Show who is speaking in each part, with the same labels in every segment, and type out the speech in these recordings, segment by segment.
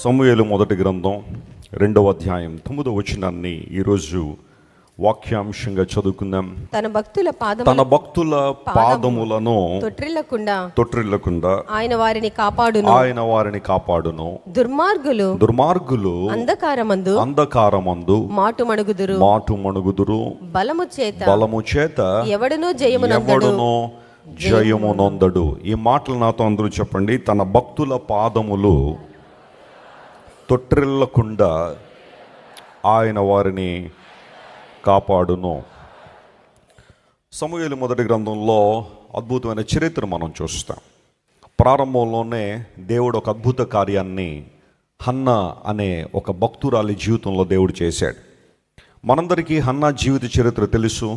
Speaker 1: సమూయేలు మొదటి గ్రంథం 2వ అధ్యాయం 9వ వచనాన్ని ఈరోజు వాక్యాంశంగా చదువుకుందాం.
Speaker 2: తన భక్తుల
Speaker 1: పాదములను తొట్రిల్లకుండా ఆయన వారిని కాపాడును. దుర్మార్గులు అంధకారమందు మాటుమణుగుదురు. బలము చేత ఎవడునూ జయమునొందడు. ఈ మాటలు నాతో అందరూ చెప్పండి. తన భక్తుల పాదములు తొట్రిల్లకుండా ఆయన వారిని కాపాడును. సమూయేలు మొదటి గ్రంథంలో అద్భుతమైన చరిత్ర మనం చూస్తాం. ప్రారంభంలోనే దేవుడు ఒక అద్భుత కార్యాన్ని హన్నా అనే ఒక భక్తురాలి జీవితంలో దేవుడు చేశాడు. మనందరికీ హన్నా జీవిత చరిత్ర తెలుసు.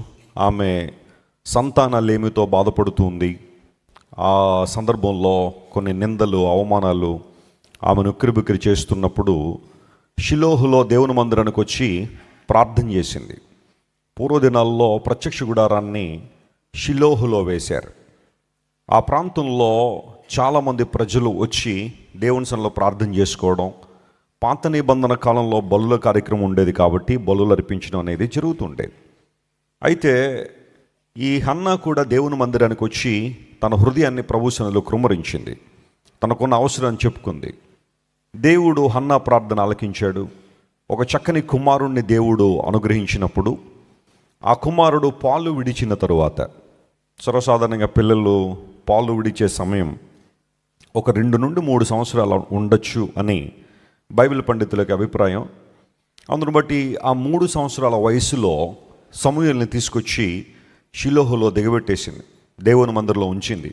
Speaker 1: ఆమె సంతానలేమితో బాధపడుతుంది. ఆ సందర్భంలో కొన్ని నిందలు, అవమానాలు ఆమెను ఉక్కిరిబిక్కిరి చేస్తున్నప్పుడు షిలోహులో దేవుని మందిరానికి వచ్చి ప్రార్థన చేసింది. పూర్వదినాల్లో ప్రత్యక్ష గుడారాన్ని షిలోహులో వేశారు. ఆ ప్రాంతంలో చాలామంది ప్రజలు వచ్చి దేవుని సన్నిధిలో ప్రార్థన చేసుకోవడం, పాత నిబంధన కాలంలో బలుల కార్యక్రమం ఉండేది కాబట్టి బలులు అర్పించడం అనేది జరుగుతుండేది. అయితే ఈ హన్నా కూడా దేవుని మందిరానికి వచ్చి తన హృదయాన్ని ప్రభు సన్నిధిలో కృమ్మరించింది. తనకున్న అవసరాన్ని చెప్పుకుంది. దేవుడు హన్నా ప్రార్థన ఆలకించాడు. ఒక చక్కని కుమారుణ్ణి దేవుడు అనుగ్రహించినప్పుడు ఆ కుమారుడు పాలు విడిచిన తరువాత, సర్వసాధారణంగా పిల్లలు పాలు విడిచే సమయం ఒక 2 నుండి 3 సంవత్సరాలు ఉండొచ్చు అని బైబిల్ పండితులకి అభిప్రాయం. అందును బట్టి ఆ 3 సంవత్సరాల వయసులో సమూయేలుని తీసుకొచ్చి షిలోహులో దిగబెట్టేసింది, దేవుని మందిరంలో ఉంచింది.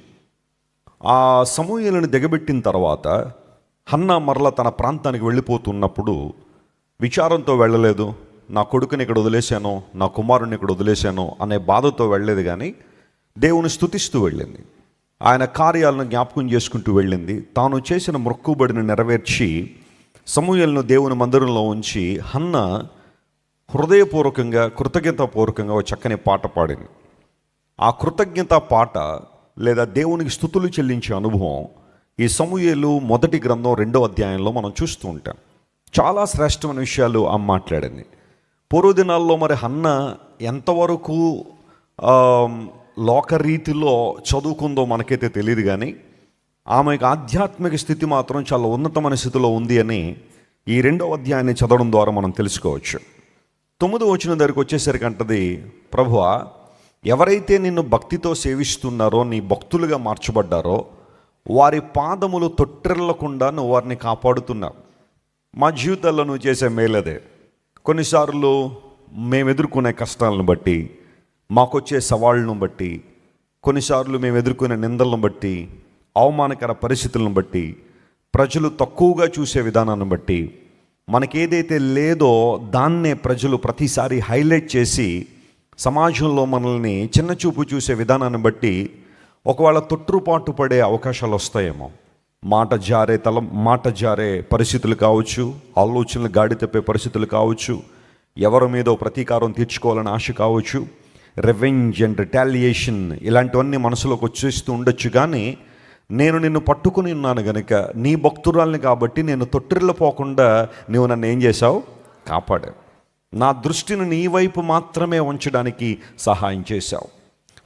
Speaker 1: ఆ సమూయేలుని దిగబెట్టిన తర్వాత హన్నా మరల తన ప్రాంతానికి వెళ్ళిపోతున్నప్పుడు విచారంతో వెళ్ళలేదు. నా కొడుకుని ఇక్కడ వదిలేశాను, నా కుమారుని ఇక్కడ వదిలేశాను అనే బాధతో వెళ్ళలేదు, కానీ దేవుని స్తుతిస్తూ వెళ్ళింది. ఆయన కార్యాలను జ్ఞాపకం చేసుకుంటూ వెళ్ళింది. తాను చేసిన మొక్కుబడిని నెరవేర్చి సమూయేలును దేవుని మందిరంలో ఉంచి హన్నా హృదయపూర్వకంగా, కృతజ్ఞతాపూర్వకంగా ఒక చక్కని పాట పాడింది. ఆ కృతజ్ఞత పాట లేదా దేవునికి స్తుతులు చెల్లించే అనుభవం ఈ సమూయేలు మొదటి గ్రంథం 2వ అధ్యాయంలో మనం చూస్తూ ఉంటాం. చాలా శ్రేష్టమైన విషయాలు ఆమె మాట్లాడింది. పూర్వదినాల్లో మరి హన్నా ఎంతవరకు లోకరీతిలో చదువుకుందో మనకైతే తెలియదు, కానీ ఆమెకు ఆధ్యాత్మిక స్థితి మాత్రం చాలా ఉన్నతమైన స్థితిలో ఉంది అని ఈ 2వ అధ్యాయాన్ని చదవడం ద్వారా మనం తెలుసుకోవచ్చు. 9వ వచనం దగ్గరికి వచ్చేసరికి అంటది, ప్రభువా, ఎవరైతే నిన్ను భక్తితో సేవిస్తున్నారో, నీ భక్తులుగా మార్చబడ్డారో, వారి పాదములు తొట్టిల్లకుండా నువ్వు వారిని కాపాడుతున్నావు. మా జీవితాల్లో నువ్వు చేసే మేలదే. కొన్నిసార్లు మేము ఎదుర్కొనే కష్టాలను బట్టి, మాకొచ్చే సవాళ్ళను బట్టి, కొన్నిసార్లు మేము ఎదుర్కొనే నిందలను బట్టి, అవమానకర పరిస్థితులను బట్టి, ప్రజలు తక్కువగా చూసే విధానాన్ని బట్టి, మనకేదైతే లేదో దాన్నే ప్రజలు ప్రతిసారి హైలైట్ చేసి సమాజంలో మనల్ని చిన్నచూపు చూసే విధానాన్ని బట్టి ఒకవేళ తొట్టుపాటు పడే అవకాశాలు వస్తాయేమో. మాట జారే పరిస్థితులు కావచ్చు, ఆలోచనలు గాడి తప్పే పరిస్థితులు కావచ్చు, ఎవరి మీదో ప్రతీకారం తీర్చుకోవాలని ఆశ కావచ్చు, రెవెంజ్ అండ్ రిటాలియేషన్ ఇలాంటివన్నీ మనసులోకి వచ్చేస్తూ ఉండొచ్చు. కానీ నేను నిన్ను పట్టుకుని ఉన్నాను గనుక, నీ భక్తురాల్ని కాబట్టి నేను తొట్టిల్లపోకుండా నువ్వు నన్ను ఏం చేశావు? కాపాడావు. నా దృష్టిని నీ వైపు మాత్రమే ఉంచడానికి సహాయం చేశావు.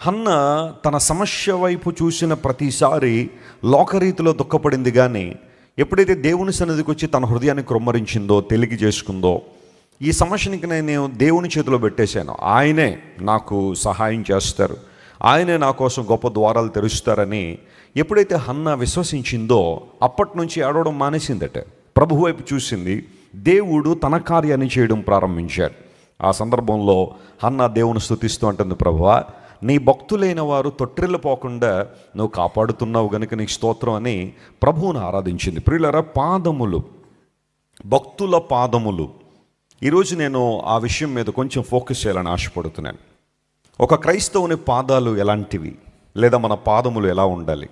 Speaker 1: హన్నా తన సమస్య వైపు చూసిన ప్రతిసారి లోకరీతిలో దుఃఖపడింది, కానీ ఎప్పుడైతే దేవుని సన్నిధికి వచ్చి తన హృదయాన్ని క్రొమ్మరించిందో, తెలిగి చేసుకుందో, ఈ సమస్యనికి నేను దేవుని చేతిలో పెట్టేశాను, ఆయనే నాకు సహాయం చేస్తారు, ఆయనే నా కోసం గొప్ప ద్వారాలు తెరుస్తారని ఎప్పుడైతే హన్నా విశ్వసించిందో అప్పటి నుంచి ఏడవడం మానేసిందట. ప్రభు వైపు చూసింది. దేవుడు తన కార్యాన్ని చేయడం ప్రారంభించాడు. ఆ సందర్భంలో హన్నా దేవుని స్తుతిస్తూ అంటుంది, ప్రభువా, నీ భక్తులైన వారు తొట్టిల్లపోకుండా నువ్వు కాపాడుతున్నావు గనుక నీకు స్తోత్రం అని ప్రభువును ఆరాధించింది. ప్రియులారా, పాదములు, భక్తుల పాదములు. ఈరోజు నేను ఆ విషయం మీద కొంచెం ఫోకస్ చేయాలని ఆశపడుతున్నాను. ఒక క్రైస్తవుని పాదాలు ఎలాంటివి, లేదా మన పాదములు ఎలా ఉండాలి?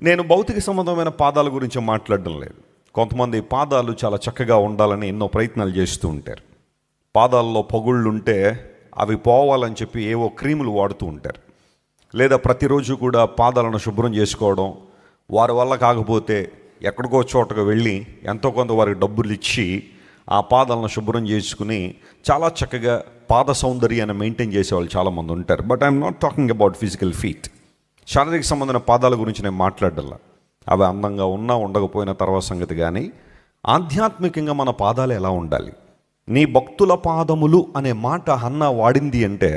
Speaker 1: నేను భౌతిక సంబంధమైన పాదాల గురించి మాట్లాడడం లేదు. కొంతమంది పాదాలు చాలా చక్కగా ఉండాలని ఎన్నో ప్రయత్నాలు చేస్తూ ఉంటారు. పాదాల్లో పగుళ్ళు ఉంటే అవి పోవాలని చెప్పి ఏవో క్రీములు వాడుతూ ఉంటారు. లేదా ప్రతిరోజు కూడా పాదాలను శుభ్రం చేసుకోవడం, వారి వల్ల కాకపోతే ఎక్కడికో చోటకు వెళ్ళి ఎంతో కొంత వారికి డబ్బులు ఇచ్చి ఆ పాదాలను శుభ్రం చేసుకుని చాలా చక్కగా పాద సౌందర్యాన్ని మెయింటైన్ చేసేవాళ్ళు చాలామంది ఉంటారు. But I'm not talking about physical feet. శారీరక సంబంధమైన పాదాల గురించి నేను మాట్లాడాల. అవి అందంగా ఉన్నా ఉండకపోయినా తర్వాత సంగతి. కానీ ఆధ్యాత్మికంగా మన పాదాలు ఎలా ఉండాలి? నీ భక్తుల పాదములు అనే మాట హన్నా వాడింది అంటే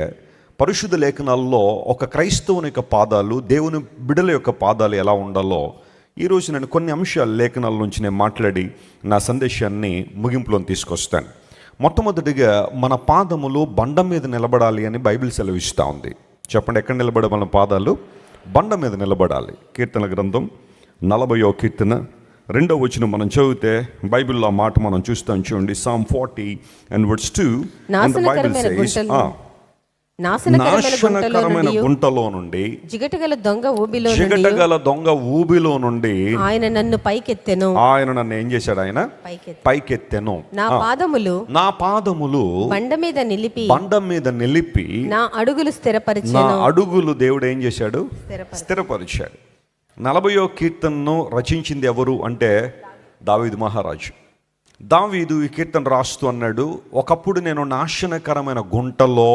Speaker 1: పరిశుద్ధ లేఖనాల్లో ఒక క్రైస్తవుని యొక్క పాదాలు, దేవుని బిడల యొక్క పాదాలు ఎలా ఉండాలో ఈరోజు నేను కొన్ని అంశాల లేఖనాల నుంచి నేను మాట్లాడి నా సందేశాన్ని ముగింపులో తీసుకొస్తాను. మొట్టమొదటిగా మన పాదములు బండ మీద నిలబడాలి అని బైబిల్ సెలవిస్తూ ఉంది. చెప్పండి, ఎక్కడ నిలబడే మన పాదాలు? బండ మీద నిలబడాలి. కీర్తన గ్రంథం 40వ కీర్తన 2వ వచనం మనం చదివితే బైబిల్లో ఆ మాట మనం చూస్తాం. చూడండి, Psalm 40:2. నాశనకరమైన గుంటలో నుండి, జిగటగల దొంగ ఊబిలో నుండి ఆయన నన్ను పైకెత్తెను. ఆయన నన్ను ఏం చేశాడు? ఆయన పైకెత్తెను. నా పాదములు బండ మీద నిలిపి నా అడుగులు స్థిరపరిచాను. నా అడుగులు దేవుడు ఏం చేశాడు? స్థిరపరిచాడు. 40వ కీర్తనను రచించింది ఎవరు అంటే దావీదు మహారాజు. దావీదు ఈ కీర్తన రాస్తూ అన్నాడు, ఒకప్పుడు నేను నాశనకరమైన గుంటలో,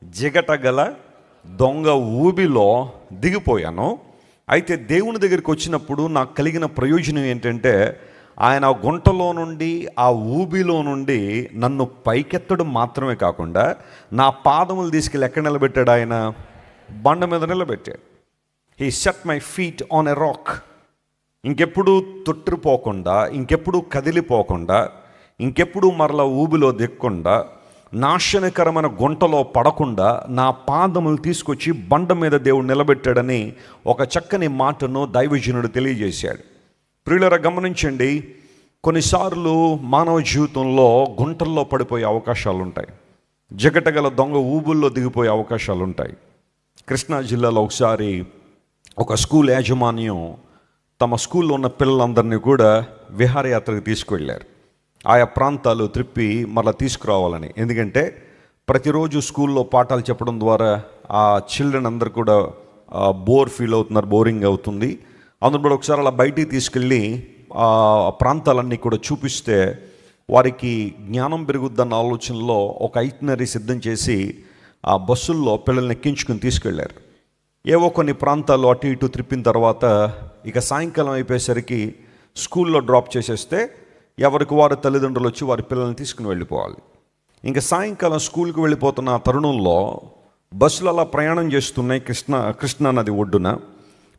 Speaker 1: జిగటగల దొంగ ఊబిలో దిగిపోయాను. అయితే దేవుని దగ్గరికి వచ్చినప్పుడు నాకు కలిగిన ప్రయోజనం ఏంటంటే ఆయన గుంటలో నుండి, ఆ ఊబిలో నుండి నన్ను పైకెత్తడం మాత్రమే కాకుండా నా పాదములు తీసుకెళ్ళి ఎక్కడ నిలబెట్టాడు? ఆయన బండ మీద నిలబెట్టాడు. He set my feet on a rock. ఇంకెప్పుడు తొట్టిపోకుండా, ఇంకెప్పుడు కదిలిపోకుండా, ఇంకెప్పుడు మరలా ఊబిలో దిక్కుండా, నాశనకరమైన గుంటలో పడకుండా నా పాదములు తీసుకొచ్చి బండ మీద దేవుడు నిలబెట్టాడని ఒక చక్కని మాటను దైవజనుడు తెలియజేశాడు. ప్రియులారా, గమనించండి, కొన్నిసార్లు మానవ జీవితంలో గుంటల్లో పడిపోయే అవకాశాలు ఉంటాయి. జిగటగల దొంగ ఊబుల్లో దిగిపోయే అవకాశాలు ఉంటాయి. కృష్ణా జిల్లాలో ఒకసారి ఒక స్కూల్ యాజమాన్యం తమ స్కూల్లో ఉన్న పిల్లలందరినీ కూడా విహారయాత్రకు తీసుకువెళ్ళారు. ఆయా ప్రాంతాలు త్రిప్పి మళ్ళీ తీసుకురావాలని. ఎందుకంటే ప్రతిరోజు స్కూల్లో పాఠాలు చెప్పడం ద్వారా ఆ చిల్డ్రన్ అందరు కూడా ఫీల్ అవుతున్నారు, బోరింగ్ అవుతుంది. అందులో ఒకసారి అలా బయటికి తీసుకెళ్ళి ఆ ప్రాంతాలన్నీ కూడా చూపిస్తే వారికి జ్ఞానం పెరుగుద్దన్న ఆలోచనలో ఒక ఐటినరీ సిద్ధం చేసి ఆ బస్సుల్లో పిల్లల్ని ఎక్కించుకుని తీసుకెళ్లారు. ఏవో కొన్ని ప్రాంతాల్లో అటు ఇటు త్రిప్పిన తర్వాత ఇక సాయంకాలం అయిపోయేసరికి స్కూల్లో డ్రాప్ చేసేస్తే ఎవరికి వారు తల్లిదండ్రులు వచ్చి వారి పిల్లల్ని తీసుకుని వెళ్ళిపోవాలి. ఇంకా సాయంకాలం స్కూల్కి వెళ్ళిపోతున్న తరుణంలో బస్సులు అలా ప్రయాణం చేస్తున్నాయి కృష్ణా నది ఒడ్డున.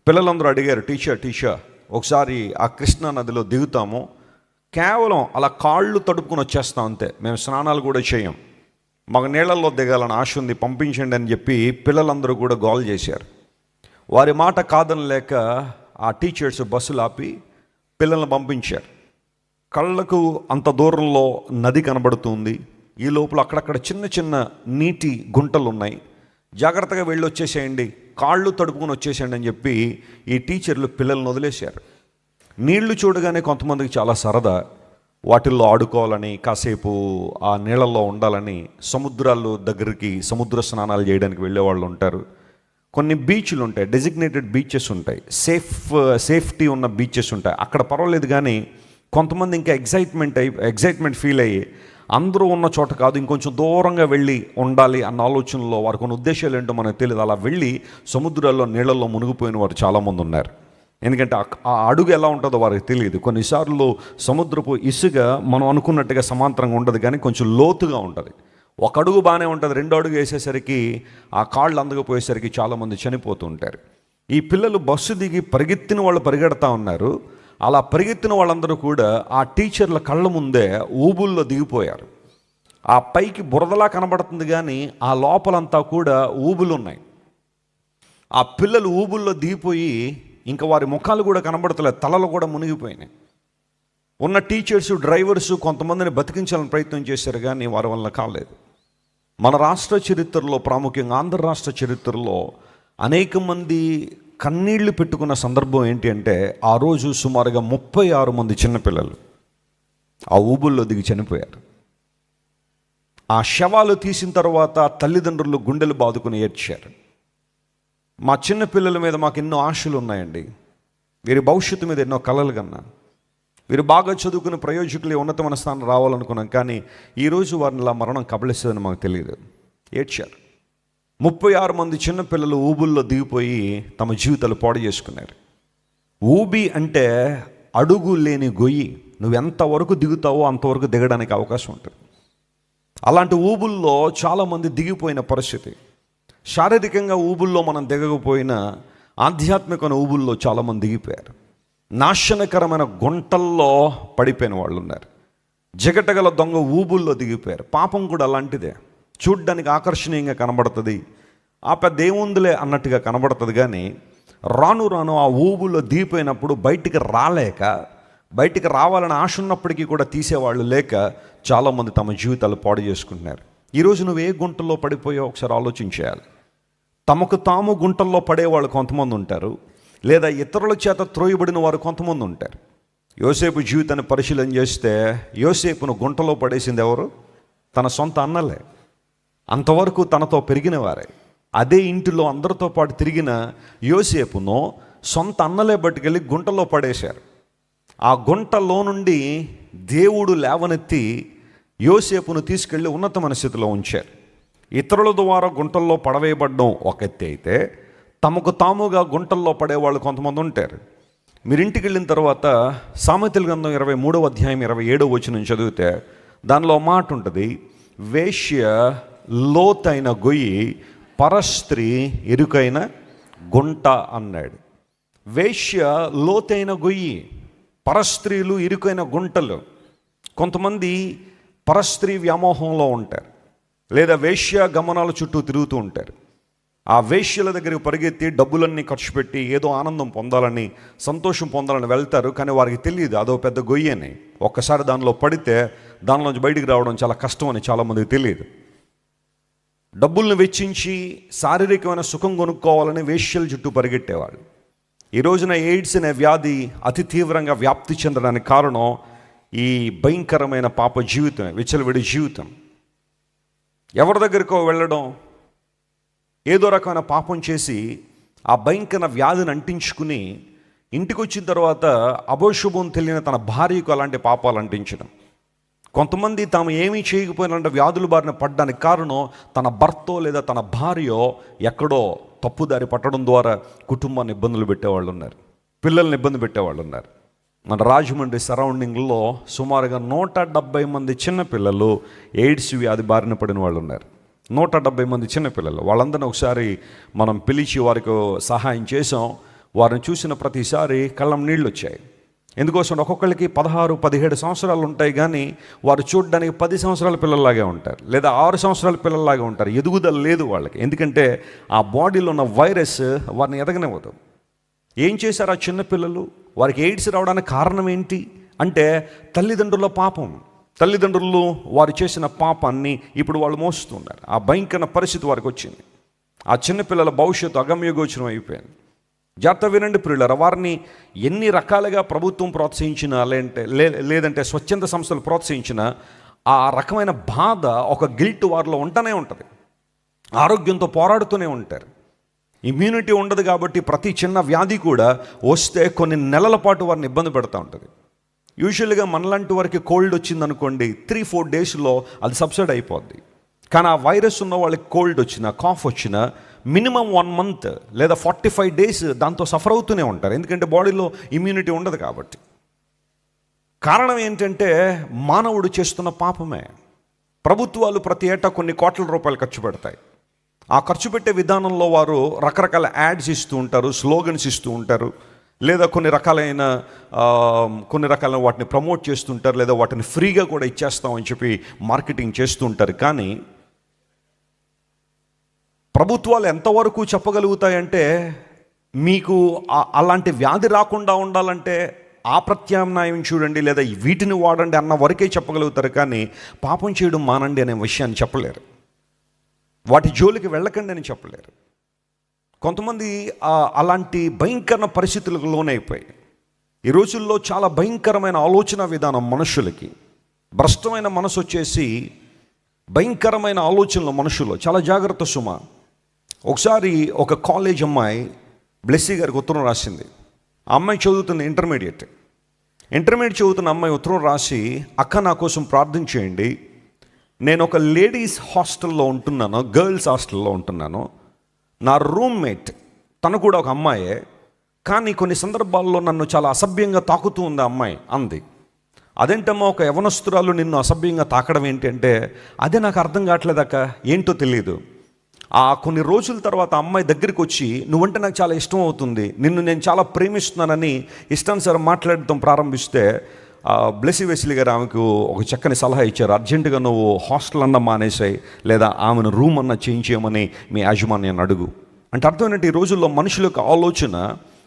Speaker 1: పిల్లలందరూ అడిగారు, టీచర్ ఒకసారి ఆ కృష్ణా నదిలో దిగుతాము, కేవలం అలా కాళ్ళు తడుపుకొని వచ్చేస్తాం అంతే, మేము స్నానాలు కూడా చేయం, మాకు నీళ్ళల్లో దిగాలని ఆశ ఉంది, పంపించండి అని చెప్పి పిల్లలందరూ కూడా గోల్ చేశారు. వారి మాట కాదనలేక ఆ టీచర్స్ బస్సులు ఆపి పిల్లల్ని పంపించారు. కళ్ళకు అంత దూరంలో నది కనబడుతుంది. ఈ లోపల అక్కడక్కడ చిన్న చిన్న నీటి గుంటలు ఉన్నాయి. జాగ్రత్తగా వెళ్ళి వచ్చేసేయండి, కాళ్ళు తడుపుకొని వచ్చేసేయండి అని చెప్పి ఈ టీచర్లు పిల్లల్ని వదిలేశారు. నీళ్లు చూడగానే కొంతమందికి చాలా సరదా, వాటిల్లో ఆడుకోవాలని, కాసేపు ఆ నీళ్ళల్లో ఉండాలని సముద్రాలు దగ్గరికి సముద్ర స్నానాలు చేయడానికి వెళ్ళేవాళ్ళు ఉంటారు. కొన్ని బీచ్లు ఉంటాయి, డెసిగ్నేటెడ్ బీచెస్ ఉంటాయి, సేఫ్టీ ఉన్న బీచెస్ ఉంటాయి. అక్కడ పర్వాలేదు. కానీ కొంతమంది ఇంకా ఎగ్జైట్మెంట్ ఫీల్ అయ్యి అందరూ ఉన్న చోట కాదు, ఇంకొంచెం దూరంగా వెళ్ళి ఉండాలి అన్న ఆలోచనలో వారికి కొన్ని ఉద్దేశాలు ఏంటో మనకు తెలియదు. అలా వెళ్ళి సముద్రాల్లో నీళ్ళల్లో మునిగిపోయిన వారు చాలామంది ఉన్నారు. ఎందుకంటే ఆ అడుగు ఎలా ఉంటుందో వారికి తెలియదు. కొన్నిసార్లు సముద్రపు ఇసుక మనం అనుకున్నట్టుగా సమాంతరంగా ఉండదు, కానీ కొంచెం లోతుగా ఉంటుంది. ఒక అడుగు బాగానే ఉంటుంది, 2 అడుగు వేసేసరికి ఆ కాళ్ళు అందకపోయేసరికి చాలామంది చనిపోతూ ఉంటారు. ఈ పిల్లలు బస్సు దిగి పరిగెత్తిన వాళ్ళు పరిగెడతా ఉన్నారు. అలా పరిగెత్తిన వాళ్ళందరూ కూడా ఆ టీచర్ల కళ్ళ ముందే ఊబుల్లో దిగిపోయారు. ఆ పైకి బురదలా కనబడుతుంది, కానీ ఆ లోపలంతా కూడా ఊబులు ఉన్నాయి. ఆ పిల్లలు ఊబుల్లో దిగిపోయి ఇంకా వారి ముఖాలు కూడా కనబడతలేదు, తలలు కూడా మునిగిపోయినాయి. ఉన్న టీచర్స్, డ్రైవర్స్ కొంతమందిని బతికించాలని ప్రయత్నం చేశారు, కానీ వారి వల్ల కాలేదు. మన రాష్ట్ర చరిత్రలో, ప్రాముఖ్యంగా ఆంధ్ర రాష్ట్ర చరిత్రలో అనేక మంది కన్నీళ్లు పెట్టుకున్న సందర్భం ఏంటి అంటే, ఆ రోజు సుమారుగా 36 మంది చిన్నపిల్లలు ఆ ఊబుల్లో దిగి చనిపోయారు. ఆ శవాలు తీసిన తర్వాత తల్లిదండ్రులు గుండెలు బాదుకుని ఏడ్చారు. మా చిన్నపిల్లల మీద మాకు ఎన్నో ఆశలు ఉన్నాయండి, వీరి భవిష్యత్తు మీద ఎన్నో కలలు కన్నా, వీరు బాగా చదువుకుని ప్రయోజకులు ఉన్నతమైన స్థానం రావాలనుకున్నాం. కానీ ఈరోజు వారిని ఇలా మరణం కబళిస్తుందని మాకు తెలియదు. ఏడ్చారు. 36 మంది చిన్నపిల్లలు ఊబుల్లో దిగిపోయి తమ జీవితాలు పాడు చేసుకున్నారు. ఊబి అంటే అడుగు లేని గొయ్యి. నువ్వు ఎంతవరకు దిగుతావో అంతవరకు దిగడానికి అవకాశం ఉంటుంది. అలాంటి ఊబుల్లో చాలామంది దిగిపోయిన పరిస్థితి. శారీరకంగా ఊబుల్లో మనం దిగకపోయినా ఆధ్యాత్మికమైన ఊబుల్లో చాలామంది దిగిపోయారు. నాశనకరమైన గుంటల్లో పడిపోయిన వాళ్ళు ఉన్నారు. జగటగల దొంగ ఊబుల్లో దిగిపోయారు. పాపం కూడా అలాంటిదే. చూడ్డానికి ఆకర్షణీయంగా కనబడుతుంది, ఆ పెద్ద ఏముందులే అన్నట్టుగా కనబడుతుంది. కానీ రాను రాను ఆ ఊబుల్లో దిగిపోయినప్పుడు బయటికి రావాలని ఆశ ఉన్నప్పటికీ కూడా తీసేవాళ్ళు లేక చాలామంది తమ జీవితాలు పాడు చేసుకుంటున్నారు. ఈరోజు నువ్వు ఏ గుంటల్లో పడిపోయావు ఒకసారి ఆలోచించేయాలి. తమకు తాము గుంటల్లో పడేవాళ్ళు కొంతమంది ఉంటారు, లేదా ఇతరుల చేత త్రోయబడిన వారు కొంతమంది ఉంటారు. యోసేపు జీవితాన్ని పరిశీలన చేస్తే యోసేపును గుంటలో పడేసింది ఎవరు? తన సొంత అన్నలే. అంతవరకు తనతో పెరిగిన వారే. అదే ఇంటిలో అందరితో పాటు తిరిగిన యోసేపును సొంత అన్నలే పట్టుకెళ్ళి గుంటలో పడేశారు. ఆ గుంటలో నుండి దేవుడు లేవనెత్తి యోసేపును తీసుకెళ్ళి ఉన్నతమైన స్థితిలో ఉంచారు. ఇతరుల ద్వారా గుంటల్లో పడవేయబడడం ఒక ఎత్తి అయితే, తమకు తాముగా గుంటల్లో పడేవాళ్ళు కొంతమంది ఉంటారు. మీరు ఇంటికి వెళ్ళిన తర్వాత సామెతల గ్రంథం 23వ అధ్యాయం 27వ వచనం చదివితే దానిలో మాట ఉంటుంది, వేశ్య లోతైన గొయ్యి, పరస్త్రీ ఇరుకైన గుంట అన్నాడు. వేశ్య లోతైన గొయ్యి, పరస్త్రీలు ఇరుకైన గుంటలు. కొంతమంది పరస్త్రీ వ్యామోహంలో ఉంటారు, లేదా వేశ్య గమనాల చుట్టూ తిరుగుతూ ఉంటారు. ఆ వేశ్యల దగ్గరికి పరిగెత్తి డబ్బులన్నీ ఖర్చు పెట్టి ఏదో ఆనందం పొందాలని, సంతోషం పొందాలని వెళ్తారు. కానీ వారికి తెలియదు అదో పెద్ద గొయ్యి అని. ఒక్కసారి దానిలో పడితే దానిలోంచి బయటికి రావడం చాలా కష్టం అని చాలామందికి తెలియదు. డబ్బులను వెచ్చించి శారీరకమైన సుఖం కొనుక్కోవాలని వేశ్యల చుట్టూ పరిగెట్టేవాళ్ళు. ఈ రోజున ఎయిడ్స్ అనే వ్యాధి అతి తీవ్రంగా వ్యాప్తి చెందడానికి కారణం ఈ భయంకరమైన పాప జీవితం, విచ్చలవిడి జీవితం. ఎవరి దగ్గరికో వెళ్ళడం, ఏదో రకమైన పాపం చేసి ఆ భయంకర వ్యాధిని అంటించుకుని ఇంటికి వచ్చిన తర్వాత అభోశుభం తెలియని తన భార్యకు అలాంటి పాపాలు అంటించడం. కొంతమంది తాము ఏమీ చేయకపోయినంటే వ్యాధుల బారిన పడ్డానికి కారణం తన భర్తో లేదా తన భార్యో ఎక్కడో తప్పుదారి పట్టడం ద్వారా కుటుంబాన్ని ఇబ్బందులు పెట్టేవాళ్ళు ఉన్నారు, పిల్లల్ని ఇబ్బంది పెట్టేవాళ్ళు ఉన్నారు. మన రాజమండ్రి సరౌండింగ్లో సుమారుగా 170 మంది చిన్నపిల్లలు ఎయిడ్స్ వ్యాధి బారిన పడిన వాళ్ళు ఉన్నారు. 170 మంది చిన్నపిల్లలు. వాళ్ళందరినీ ఒకసారి మనం పిలిచి వారికి సహాయం చేసాం. వారిని చూసిన ప్రతిసారి కళ్ళం నీళ్ళు వచ్చాయి. ఎందుకోసం ఒక్కొక్కరికి 16-17 సంవత్సరాలు ఉంటాయి, కానీ వారు చూడడానికి 10 సంవత్సరాల పిల్లల్లాగే ఉంటారు, లేదా 6 సంవత్సరాల పిల్లల్లాగే ఉంటారు. ఎదుగుదల లేదు వాళ్ళకి. ఎందుకంటే ఆ బాడీలో ఉన్న వైరస్ వారిని ఎదగనివ్వదు. ఏం చేశారు ఆ చిన్నపిల్లలు? వారికి ఎయిడ్స్ రావడానికి కారణం ఏంటి అంటే తల్లిదండ్రుల పాపం. తల్లిదండ్రులు వారు చేసిన పాపాన్ని ఇప్పుడు వాళ్ళు మోస్తున్నారు. ఆ భయంకర పరిస్థితి వారికి వచ్చింది. ఆ చిన్నపిల్లల భవిష్యత్తు అగమ్యగోచరం అయిపోయింది. జాగ్రత్త వినండి ప్రియులారా, వారిని ఎన్ని రకాలుగా ప్రభుత్వం ప్రోత్సహించినా లేదంటే స్వచ్ఛంద సంస్థలు ప్రోత్సహించినా ఆ రకమైన బాధ, ఒక గిల్ట్ వారిలో ఉంటూనే ఉంటుంది. ఆరోగ్యంతో పోరాడుతూనే ఉంటారు. ఇమ్యూనిటీ ఉండదు కాబట్టి ప్రతి చిన్న వ్యాధి కూడా వస్తే కొన్ని నెలల పాటు వారిని ఇబ్బంది పెడతా ఉంటుంది. యూజువల్గా మనలాంటి వారికి కోల్డ్ వచ్చిందనుకోండి, 3-4 డేస్లో అది సబ్సైడ్ అయిపోద్ది. కానీ ఆ వైరస్ ఉన్న వాళ్ళకి కోల్డ్ వచ్చినా, కాఫ్ వచ్చినా మినిమం 1 మంత్ లేదా 45 డేస్ దాంతో సఫర్ అవుతూనే ఉంటారు. ఎందుకంటే బాడీలో ఇమ్యూనిటీ ఉండదు కాబట్టి. కారణం ఏంటంటే మానవుడు చేస్తున్న పాపమే. ప్రభుత్వాలు ప్రతి ఏటా కొన్ని కోట్ల రూపాయలు ఖర్చు పెడతాయి. ఆ ఖర్చు పెట్టే విధానంలో వారు రకరకాల యాడ్స్ ఇస్తూ ఉంటారు, స్లోగన్స్ ఇస్తూ ఉంటారు, లేదా కొన్ని రకాలైన వాటిని ప్రమోట్ చేస్తుంటారు, లేదా వాటిని ఫ్రీగా కూడా ఇచ్చేస్తామని చెప్పి మార్కెటింగ్ చేస్తూ ఉంటారు. కానీ ప్రభుత్వాలు ఎంతవరకు చెప్పగలుగుతాయంటే మీకు అలాంటి వ్యాధి రాకుండా ఉండాలంటే ఆ ప్రత్యామ్నాయం చూడండి, లేదా వీటిని వాడండి అన్న వరకే చెప్పగలుగుతారు. కానీ పాపం చేయడం మానండి అనే విషయాన్ని చెప్పలేరు. వాటి జోలికి వెళ్ళకండి అని చెప్పలేరు. కొంతమంది అలాంటి భయంకర పరిస్థితులకు లోనైపోయి ఈ రోజుల్లో చాలా భయంకరమైన ఆలోచన విధానం మనుషులకి, భ్రష్టమైన మనసు వచ్చేసి భయంకరమైన ఆలోచనలు మనుషులు. చాలా జాగ్రత్త సుమ. ఒకసారి ఒక కాలేజ్ అమ్మాయి బ్లెస్సీ గారికి ఉత్తరం రాసింది. ఆ అమ్మాయి చదువుతుంది ఇంటర్మీడియట్ చదువుతున్న అమ్మాయి ఉత్తరం రాసి, అక్క నా కోసం ప్రార్థన చేయండి, నేను ఒక లేడీస్ హాస్టల్లో ఉంటున్నాను, గర్ల్స్ హాస్టల్లో ఉంటున్నాను, నా రూమ్మేట్ తను కూడా ఒక అమ్మాయే, కానీ కొన్ని సందర్భాల్లో నన్ను చాలా అసభ్యంగా తాకుతూ ఉంది ఆ అమ్మాయి అంది. అదేంటమ్మా ఒక యవనస్తురాలు నిన్ను అసభ్యంగా తాకడం ఏంటి అంటే, అదే నాకు అర్థం కావట్లేదక్క, ఏంటో తెలియదు. ఆ కొన్ని రోజుల తర్వాత అమ్మాయి దగ్గరికి వచ్చి, నువ్వంటే నాకు చాలా ఇష్టం అవుతుంది, నిన్ను నేను చాలా ప్రేమిస్తున్నానని ఇష్టానుసారం మాట్లాడటం ప్రారంభిస్తే బ్లెస్సీ వెస్లీ గారు ఆమెకు ఒక చక్కని సలహా ఇచ్చారు. అర్జెంటుగా నువ్వు హాస్టల్ అన్న మానేసాయి, లేదా ఆమెను రూమ్ అన్న చేంజ్ చేయమని మీ యాజమాన్యాన్ని అడుగు. అంటే అర్థం ఏంటంటే, ఈ రోజుల్లో మనుషుల యొక్క ఆలోచన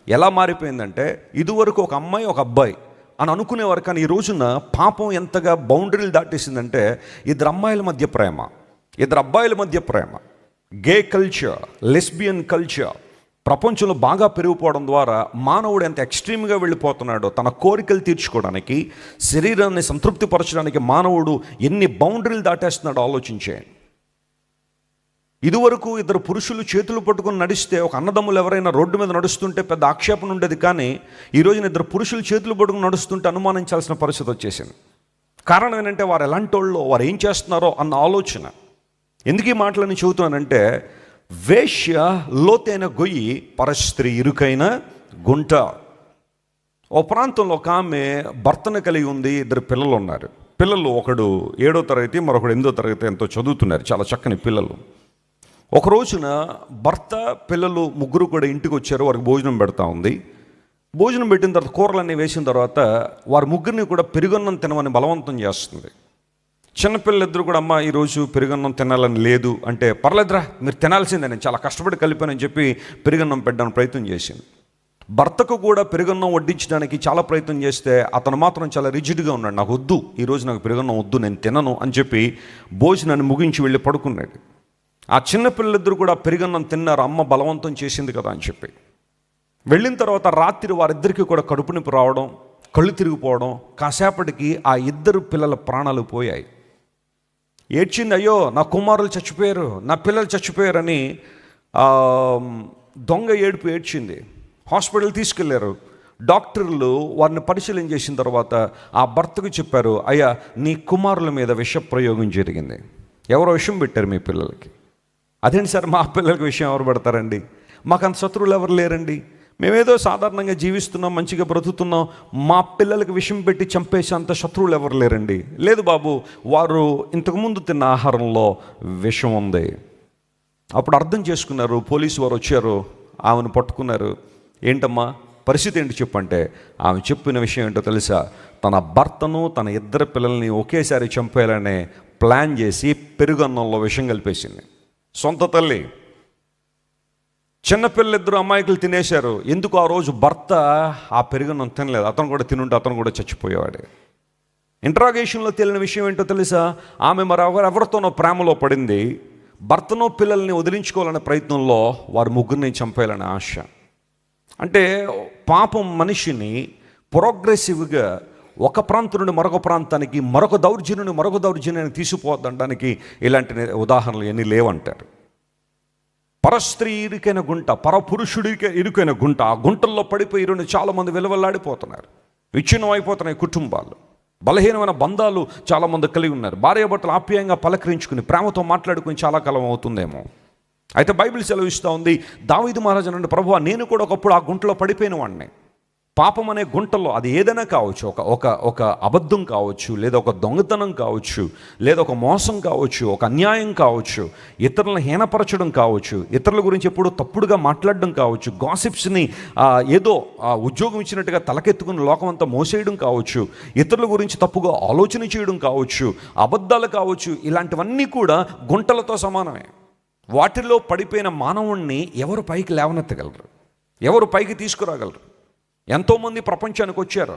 Speaker 1: ఎలా మారిపోయిందంటే, ఇదివరకు ఒక అమ్మాయి ఒక అబ్బాయి అని అనుకునేవారు, కానీ ఈ రోజున పాపం ఎంతగా బౌండరీలు దాటేసిందంటే, ఇద్దరు అమ్మాయిల మధ్య ప్రేమ, ఇద్దరు అబ్బాయిల మధ్య ప్రేమ, గే కల్చర్, లెస్బియన్ కల్చర్ ప్రపంచంలో బాగా పెరిగిపోవడం ద్వారా మానవుడు ఎంత ఎక్స్ట్రీమ్గా వెళ్ళిపోతున్నాడో, తన కోరికలు తీర్చుకోవడానికి, శరీరాన్ని సంతృప్తిపరచడానికి మానవుడు ఎన్ని బౌండరీలు దాటేస్తున్నాడో ఆలోచించేయండి. ఇదివరకు ఇద్దరు పురుషులు చేతులు పట్టుకుని నడిస్తే, ఒక అన్నదమ్ములు ఎవరైనా రోడ్డు మీద నడుస్తుంటే పెద్ద ఆక్షేపణ ఉండేది, కానీ ఈ రోజున ఇద్దరు పురుషులు చేతులు పట్టుకుని నడుస్తుంటే అనుమానించాల్సిన పరిస్థితి వచ్చేసింది. కారణం ఏంటంటే, వారు ఎలాంటి వాళ్ళు, వారు ఏం చేస్తున్నారో అన్న ఆలోచన. ఎందుకు ఈ మాటలని చెబుతున్నానంటే, వేశ్య లోతైన గొయ్యి, పరస్త్రీ ఇరుకైన గుంట. ఓ ప్రాంతంలో ఒక ఆమె భర్తను కలిగి ఉంది, ఇద్దరు పిల్లలు ఉన్నారు. పిల్లలు ఒకడు 7వ తరగతి, మరొకడు 8వ తరగతి ఎంతో చదువుతున్నారు, చాలా చక్కని పిల్లలు. ఒక రోజున భర్త పిల్లలు ముగ్గురు కూడా ఇంటికి వచ్చారు, వారికి భోజనం పెడతా ఉంది. భోజనం పెట్టిన తర్వాత కూరలన్నీ వేసిన తర్వాత వారి ముగ్గురిని కూడా పెరుగన్నం తినమని బలవంతం చేస్తుంది. చిన్నపిల్లలిద్దరు కూడా, అమ్మ ఈరోజు పెరుగన్నం తినాలని లేదు అంటే, పర్లేదురా మీరు తినాల్సిందే, నేను చాలా కష్టపడి కలిపానని చెప్పి పెరుగన్నం పెట్టడానికి ప్రయత్నం చేసింది. భర్తకు కూడా పెరుగన్నం వడ్డించడానికి చాలా ప్రయత్నం చేస్తే అతను మాత్రం చాలా రిజిడ్గా ఉన్నాడు, నాకు వద్దు, ఈరోజు నాకు పెరుగన్నం వద్దు, నేను తినను అని చెప్పి భోజనాన్ని ముగించి వెళ్ళి పడుకున్నాడు. ఆ చిన్నపిల్లలిద్దరు కూడా పెరుగన్నం తిన్నారు, అమ్మ బలవంతం చేసింది కదా అని చెప్పి. వెళ్ళిన తర్వాత రాత్రి వారిద్దరికీ కూడా కడుపు నొప్పి రావడం, కళ్ళు తిరిగిపోవడం, కాసేపటికి ఆ ఇద్దరు పిల్లల ప్రాణాలు పోయాయి. ఏడ్చింది, అయ్యో నా కుమారులు చచ్చిపోయారు, నా పిల్లలు చచ్చిపోయారని దొంగ ఏడుపు ఏడ్చింది. హాస్పిటల్ తీసుకెళ్లారు. డాక్టర్లు వారిని పరిశీలన చేసిన తర్వాత ఆ భర్తకు చెప్పారు, అయ్యా నీ కుమారుల మీద విష ప్రయోగం జరిగింది, ఎవరో విషం పెట్టారు మీ పిల్లలకి. అదేంటి సార్, మా పిల్లలకి విషయం ఎవరు పెడతారండి, మాకు అంత శత్రువులు ఎవరు లేరండి, మేమేదో సాధారణంగా జీవిస్తున్నాం, మంచిగా బ్రతుకుతున్నాం, మా పిల్లలకి విషం పెట్టి చంపేసి అంత శత్రువులు ఎవరు లేరండి. లేదు బాబు, వారు ఇంతకుముందు తిన్న ఆహారంలో విషం ఉంది. అప్పుడు అర్థం చేసుకున్నారు, పోలీసు వారు వచ్చారు, ఆమెను పట్టుకున్నారు. ఏంటమ్మా పరిస్థితి ఏంటి చెప్పంటే, ఆమె చెప్పిన విషయం ఏంటో తెలుసా, తన భర్తను తన ఇద్దరు పిల్లల్ని ఒకేసారి చంపేయాలనే ప్లాన్ చేసి పెరుగన్నంలో విషం కలిపేసింది. సొంత తల్లి. చిన్నపిల్లలిద్దరు అమాయకులు తినేశారు. ఎందుకు ఆ రోజు భర్త ఆ పెరుగన్నం తినలేదు, అతను కూడా తినుంటే అతను కూడా చచ్చిపోయేవాడు. ఇంట్రాగేషన్లో తేలిన విషయం ఏంటో తెలుసా, ఆమె ఎవరితోనో ప్రేమలో పడింది, భర్తనో పిల్లల్ని వదిలించుకోవాలనే ప్రయత్నంలో వారు ముగ్గురిని చంపేయాలనే ఆశ. అంటే పాపం మనిషిని ప్రోగ్రెసివ్గా ఒక ప్రాంతం నుండి మరొక ప్రాంతానికి, మరొక దౌర్జన్యుని మరొక దౌర్జన్యాన్ని తీసుకుపోవడానికి ఇలాంటి ఉదాహరణలు ఎన్ని లేవంటారు. పరస్త్రీ ఇరుకైన గుంట, పరపురుషుడికి ఇరుకైన గుంట, ఆ గుంటల్లో పడిపోయి చాలామంది విలువలాడిపోతున్నారు, విచ్ఛిన్నం అయిపోతున్నాయి కుటుంబాలు, బలహీనమైన బంధాలు చాలామంది కలిగి ఉన్నారు. భార్యాభర్తలు ఆప్యాయంగా పలకరించుకుని ప్రేమతో మాట్లాడుకుని చాలా కాలం అవుతుందేమో. అయితే బైబిల్ సెలవిస్తూ ఉంది, దావీదు మహారాజు అన్నాడు, ప్రభువా నేను కూడా ఒకప్పుడు ఆ గుంటలో పడిపోయిన వాడిని. పాపం అనే గుంటలో అది ఏదైనా కావచ్చు, ఒక అబద్ధం కావచ్చు, లేదా ఒక దొంగతనం కావచ్చు, లేదా ఒక మోసం కావచ్చు, ఒక అన్యాయం కావచ్చు, ఇతరులను హీనపరచడం కావచ్చు, ఇతరుల గురించి ఎప్పుడూ తప్పుడుగా మాట్లాడడం కావచ్చు, గాసిప్స్ని ఏదో ఉద్యోగం ఇచ్చినట్టుగా తలకెత్తుకుని లోకమంతా మోసేయడం కావచ్చు, ఇతరుల గురించి తప్పుగా ఆలోచన చేయడం కావచ్చు, అబద్ధాలు కావచ్చు, ఇలాంటివన్నీ కూడా గుంటలతో సమానమే. వాటిల్లో పడిపోయిన మానవుణ్ణి ఎవరు పైకి లేవనెత్తగలరు, ఎవరు పైకి తీసుకురాగలరు? ఎంతోమంది ప్రపంచానికి వచ్చారు,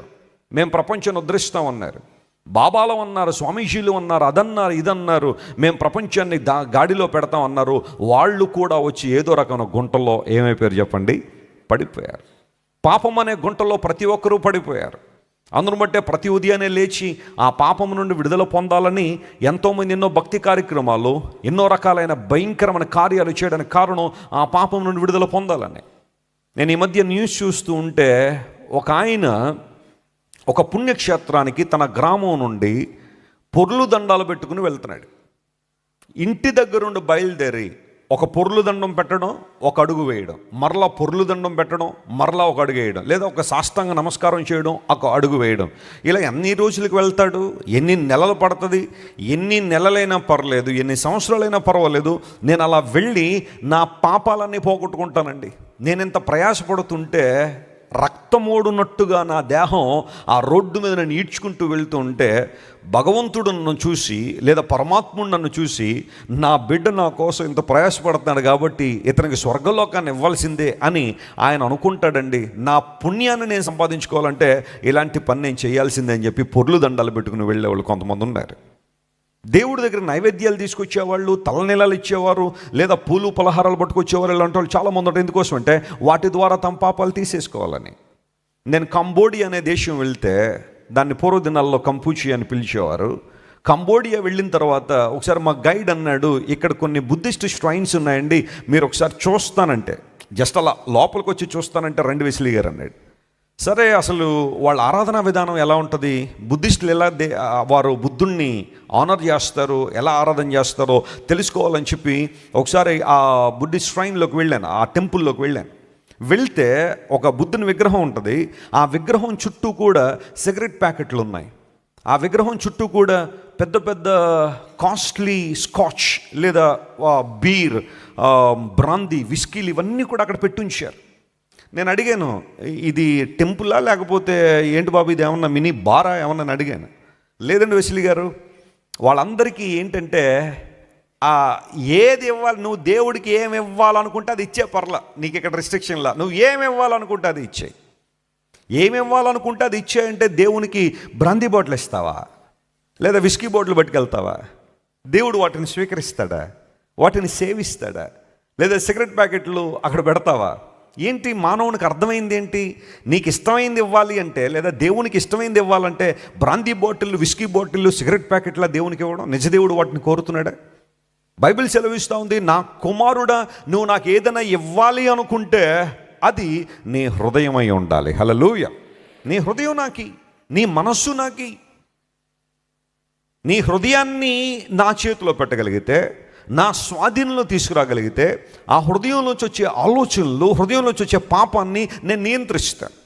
Speaker 1: మేము ప్రపంచాన్ని ఉద్ధరిస్తామన్నారు, బాబాలు అన్నారు, స్వామీజీలు అన్నారు, అదన్నారు ఇదన్నారు, మేము ప్రపంచాన్ని గాడిలో పెడతామన్నారు. వాళ్ళు కూడా వచ్చి ఏదో రకమైన గుంటల్లో ఏమైపోయారు చెప్పండి, పడిపోయారు. పాపం అనే గుంటలో ప్రతి ఒక్కరూ పడిపోయారు. అందును బట్టే ప్రతి ఉదయాన్నే లేచి ఆ పాపం నుండి విడుదల పొందాలని ఎంతోమంది ఎన్నో భక్తి కార్యక్రమాలు, ఎన్నో రకాలైన భయంకరమైన కార్యాలు చేయడానికి కారణం ఆ పాపం నుండి విడుదల పొందాలని. నేను ఈ మధ్య న్యూస్ చూస్తూ ఉంటే ఒక ఆయన ఒక పుణ్యక్షేత్రానికి తన గ్రామం నుండి పొర్లు దండాలు పెట్టుకుని వెళ్తున్నాడు. ఇంటి దగ్గరుండి బయలుదేరి ఒక పొర్లు దండం పెట్టడం, ఒక అడుగు వేయడం, మరలా పొర్లు దండం పెట్టడం, మరలా ఒక అడుగు వేయడం, లేదా ఒక సాష్టాంగ నమస్కారం చేయడం, ఒక అడుగు వేయడం. ఇలా ఎన్ని రోజులకు వెళ్తాడు, ఎన్ని నెలలు పడుతుంది, ఎన్ని నెలలైనా పర్లేదు, ఎన్ని సంవత్సరాలైనా పర్వాలేదు, నేను అలా వెళ్ళి నా పాపాలన్నీ పోగొట్టుకుంటానండి. నేను ఇంత ప్రయాసపడుతుంటే రక్తమోడునట్టుగా నా దేహం ఆ రోడ్డు మీద నన్ను ఈడ్చుకుంటూ వెళ్తూ ఉంటే భగవంతుడు నన్ను చూసి, లేదా పరమాత్ముడు నన్ను చూసి, నా బిడ్డ నా కోసం ఇంత ప్రయాసపడుతున్నాడు కాబట్టి ఇతనికి స్వర్గలోకాన్ని ఇవ్వాల్సిందే అని ఆయన అనుకుంటాడండి. నా పుణ్యాన్ని నేను సంపాదించుకోవాలంటే ఇలాంటి పని నేను చేయాల్సిందే అని చెప్పి పొర్లు దండాలు పెట్టుకుని వెళ్ళేవాళ్ళు కొంతమంది ఉన్నారు. దేవుడి దగ్గర నైవేద్యాలు తీసుకొచ్చేవాళ్ళు, తలనీలాలు ఇచ్చేవారు, లేదా పూలు పలహారాలు పట్టుకొచ్చేవారు. ఇలాంటి వాళ్ళు చాలామంది ఉంటారు. ఎందుకోసం అంటే వాటి ద్వారా తమ పాపాలు తీసేసుకోవాలని. నేను కంబోడియా అనే దేశం వెళ్తే దాన్ని పూర్వదినాల్లో కంపూచి అని పిలిచేవారు. కంబోడియా వెళ్ళిన తర్వాత ఒకసారి మా గైడ్ అన్నాడు, ఇక్కడ కొన్ని బుద్ధిస్ట్ ష్ట్రైన్స్ ఉన్నాయండి, మీరు ఒకసారి చూస్తానంటే, జస్ట్ అలా లోపలికి వచ్చి చూస్తానంటే రండి వెస్లీ గారు అన్నాడు. సరే, అసలు వాళ్ళ ఆరాధనా విధానం ఎలా ఉంటుంది, బుద్ధిస్టులు ఎలా వారు బుద్ధుణ్ణి ఆనర్ చేస్తారు, ఎలా ఆరాధన చేస్తారో తెలుసుకోవాలని చెప్పి ఒకసారి ఆ బుద్ధిస్ట్ ష్రైన్లోకి వెళ్ళాను, ఆ టెంపుల్లోకి వెళ్ళాను. వెళ్తే ఒక బుద్ధుని విగ్రహం ఉంటుంది. ఆ విగ్రహం చుట్టూ కూడా సిగరెట్ ప్యాకెట్లు ఉన్నాయి. ఆ విగ్రహం చుట్టూ కూడా పెద్ద పెద్ద కాస్ట్లీ స్కాచ్ లేదా బీర్, బ్రాందీ, విస్కీలు ఇవన్నీ కూడా అక్కడ పెట్టి ఉంచారు. నేను అడిగాను, ఇది టెంపులా లేకపోతే ఏంటి బాబు, ఇది ఏమన్నా మినీ బారా ఏమన్నా అడిగాను. లేదండి వెస్లీ గారు, వాళ్ళందరికీ ఏంటంటే ఏది ఇవ్వాలి, నువ్వు దేవుడికి ఏమి ఇవ్వాలనుకుంటే అది ఇచ్చే పర్లా, నీకు ఇక్కడ రిస్ట్రిక్షన్లా, నువ్వు ఏమి ఇవ్వాలనుకుంటే అది ఇచ్చేయి. ఏమి ఇవ్వాలనుకుంటే అది ఇచ్చేయంటే దేవునికి బ్రాందీ బాటిల్ ఇస్తావా, లేదా విస్కీ బాటిల్ పట్టుకెళ్తావా? దేవుడు వాటిని స్వీకరిస్తాడా, వాటిని సేవిస్తాడా? లేదా సిగరెట్ ప్యాకెట్లు అక్కడ పెడతావా? ఏంటి మానవునికి అర్థమైంది ఏంటి? నీకు ఇష్టమైంది ఇవ్వాలి అంటే, లేదా దేవునికి ఇష్టమైంది ఇవ్వాలంటే brandy bottle, whisky bottle, cigarette ప్యాకెట్లా దేవునికి ఇవ్వడం? నిజదేవుడు వాటిని కోరుతున్నాడా? బైబిల్ సెలవిస్తూ ఉంది, నా కుమారుడా, నువ్వు నాకు ఏదైనా ఇవ్వాలి అనుకుంటే అది నీ హృదయమై ఉండాలి. హల్లెలూయా. నీ హృదయం నాకి, నీ మనస్సు నాకి. నీ హృదయాన్ని నా చేతిలో పెట్టగలిగితే, నా స్వాధీనంలో తీసుకురాగలిగితే, ఆ హృదయంలోంచి వచ్చే ఆలోచనలు, హృదయంలోంచి వచ్చే పాపాన్ని నేను నియంత్రిస్తాను.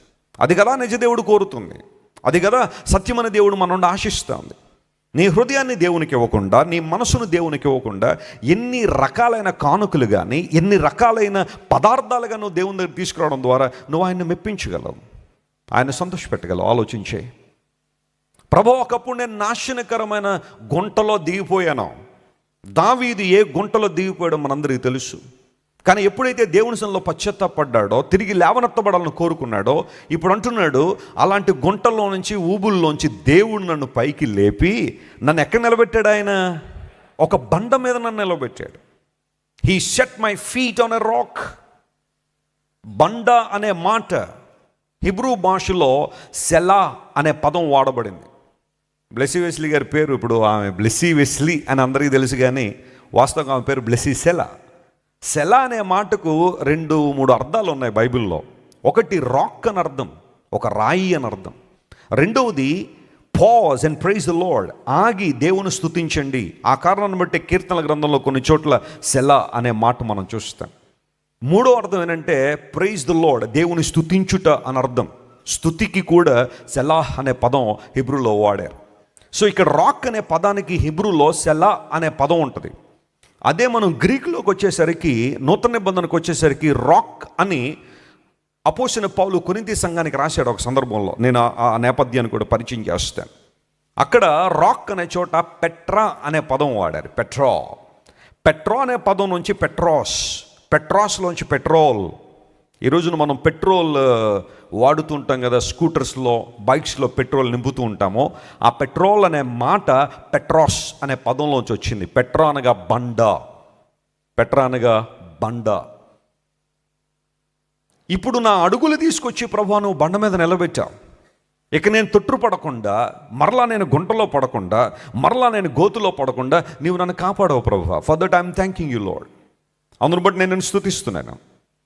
Speaker 1: అది కదా నిజదేవుడు కోరుతుంది, అది కదా సత్యమైన దేవుడు మన నుండి ఆశిస్తుంది. నీ హృదయాన్ని దేవునికి ఇవ్వకుండా, నీ మనసును దేవునికి ఇవ్వకుండా ఎన్ని రకాలైన కానుకలు కానీ, ఎన్ని రకాలైన పదార్థాలుగా నువ్వు దేవుని దగ్గర తీసుకురావడం ద్వారా నువ్వు ఆయన్ని మెప్పించగలవు, ఆయన సంతోషపెట్టగలవు. ఆలోచించే. ప్రభు, ఒకప్పుడు నేను నాశనకరమైన గుంటలో దిగిపోయాను. దావీదు ఏ గుంటలో దిగిపోయాడో మనందరికీ తెలుసు. కానీ ఎప్పుడైతే దేవుని సన్నిధిలో పశ్చాత్తాపడ్డాడో, తిరిగి లేవనెత్తబడాలని కోరుకున్నాడో, ఇప్పుడు అంటున్నాడు, అలాంటి గుంటల్లో నుంచి, ఊబుల్లోంచి దేవుడు నన్ను పైకి లేపి నన్ను ఎక్కడ నిలబెట్టాడు? ఆయన ఒక బండ మీద నన్ను నిలబెట్టాడు. He set my feet on a rock. బండ అనే మాట హిబ్రూ భాషలో సెలా అనే పదం వాడబడింది. బ్లెస్సీ వెస్లీ గారి పేరు ఇప్పుడు ఆమె బ్లెస్సీ వెస్లీ అని అందరికీ తెలుసు, కానీ వాస్తవంగా ఆమె పేరు బ్లెస్సీ సెలా. సెలా అనే మాటకు 2-3 అర్థాలు ఉన్నాయి బైబిల్లో. ఒకటి రాక్ అని అర్థం, ఒక రాయి అని అర్థం. రెండవది pause and praise the Lord, ఆగి దేవుని స్తుతించండి. ఆ కారణాన్ని బట్టి కీర్తనల గ్రంథంలో కొన్ని చోట్ల సెలా అనే మాట మనం చూస్తాం. మూడో అర్థం ఏంటంటే ప్రైజ్ ద లార్డ్, దేవుని స్తుతించుట అని అర్థం. స్తుతికి కూడా సెలాహ్ అనే పదం హిబ్రూలో వాడారు. సో ఇక్కడ రాక్ అనే పదానికి హిబ్రూలో సెలా అనే పదం ఉంటుంది. అదే మనం గ్రీకులోకి వచ్చేసరికి, నూతన నిబంధనకు వచ్చేసరికి రాక్ అని అపోస్తలుడైన పౌలు కొరింథీ సంఘానికి రాశాడు ఒక సందర్భంలో. నేను ఆ నేపథ్యాన్ని కూడా పరిచయం చేస్తాను. అక్కడ రాక్ అనే చోట పెట్రా అనే పదం వాడారు. పెట్రో అనే పదం నుంచి పెట్రాస్లోంచి పెట్రోల్. ఈ రోజున మనం పెట్రోల్ వాడుతుంటాం కదా, స్కూటర్స్లో, బైక్స్లో పెట్రోల్ నింపుతూ ఉంటాము. ఆ పెట్రోల్ అనే మాట పెట్రాస్ అనే పదంలోంచి వచ్చింది. పెట్రా అనగా బండ. ఇప్పుడు నా అడుగులు తీసుకొచ్చి ప్రభువా నువ్వు బండ మీద నిలబెట్టావు. ఇక నేను తొట్టుపడకుండా, మరలా నేను గుంటలో పడకుండా, మరలా నేను గోతులో పడకుండా నీవు నన్ను కాపాడవు ప్రభువా. For that I'm thanking you lord. అందును బట్టి నేను స్తుతిస్తున్నాను.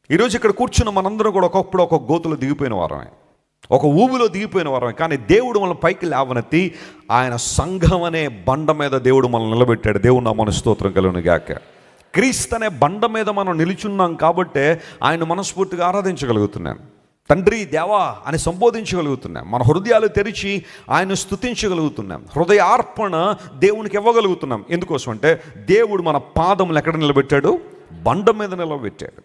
Speaker 1: ఈరోజు ఇక్కడ కూర్చున్న మనందరం కూడా ఒకప్పుడు ఒక గోతులో దిగిపోయిన వారమే, ఒక ఊబిలో దిగిపోయిన వారమే. కానీ దేవుడు మనల్ని పైకి లేవనెత్తి ఆయన సంఘం అనే బండ మీద దేవుడు మనల్ని నిలబెట్టాడు. దేవుడు నామమున స్తోత్రం కలుగును గాక. క్రీస్తు అనే బండ మీద మనం నిలుచున్నాం కాబట్టే ఆయన మనస్ఫూర్తిగా ఆరాధించగలుగుతున్నాం. తండ్రి దేవా అని సంబోధించగలుగుతున్నాం. మన హృదయాలు తెరిచి ఆయన స్తుతించగలుగుతున్నాం. హృదయార్పణ దేవునికి ఇవ్వగలుగుతున్నాం. ఎందుకోసం అంటే దేవుడు మన పాదములు ఎక్కడ నిలబెట్టాడు? బండ మీద నిలబెట్టాడు.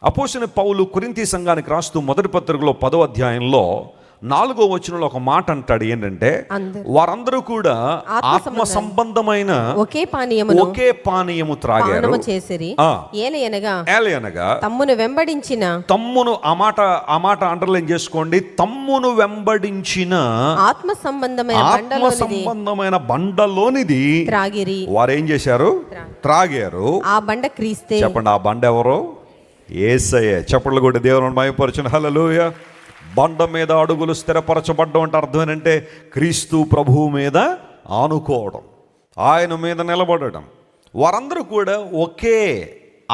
Speaker 1: అపోస్తలుడైన పౌలు కొరింథీ సంఘానికి రాస్తూ మొదటి పత్రికలో 10వ అధ్యాయంలో 4వ వచనంలో ఒక మాట అంటాడు. ఏంటంటే, వారందరూ కూడా ఆత్మ సంబంధమైన ఒకే పానీయము త్రాగారు. ఏలయనగా తమ్మును వెంబడించిన, తమ్మును ఆ మాట అండర్లైన్ చేసుకోండి, తమ్మును వెంబడించిన ఆత్మ సంబంధమైన బండలోనిది త్రాగిరి. వారు ఏం చేశారు? త్రాగారు. ఆ బండ క్రీస్తే. చెప్పండి, ఆ బండ ఎవరు? యేసయ్య. చప్పట్లు కొట్టి దేవుని మహిమపరచును. హల్లెలూయా. బండ మీద అడుగులు స్థిరపరచబడ్డం అంటే అర్థం ఏంటంటే క్రీస్తు ప్రభువు మీద ఆనుకోవడం, ఆయన మీద నిలబడడం. వారందరూ కూడా ఒకే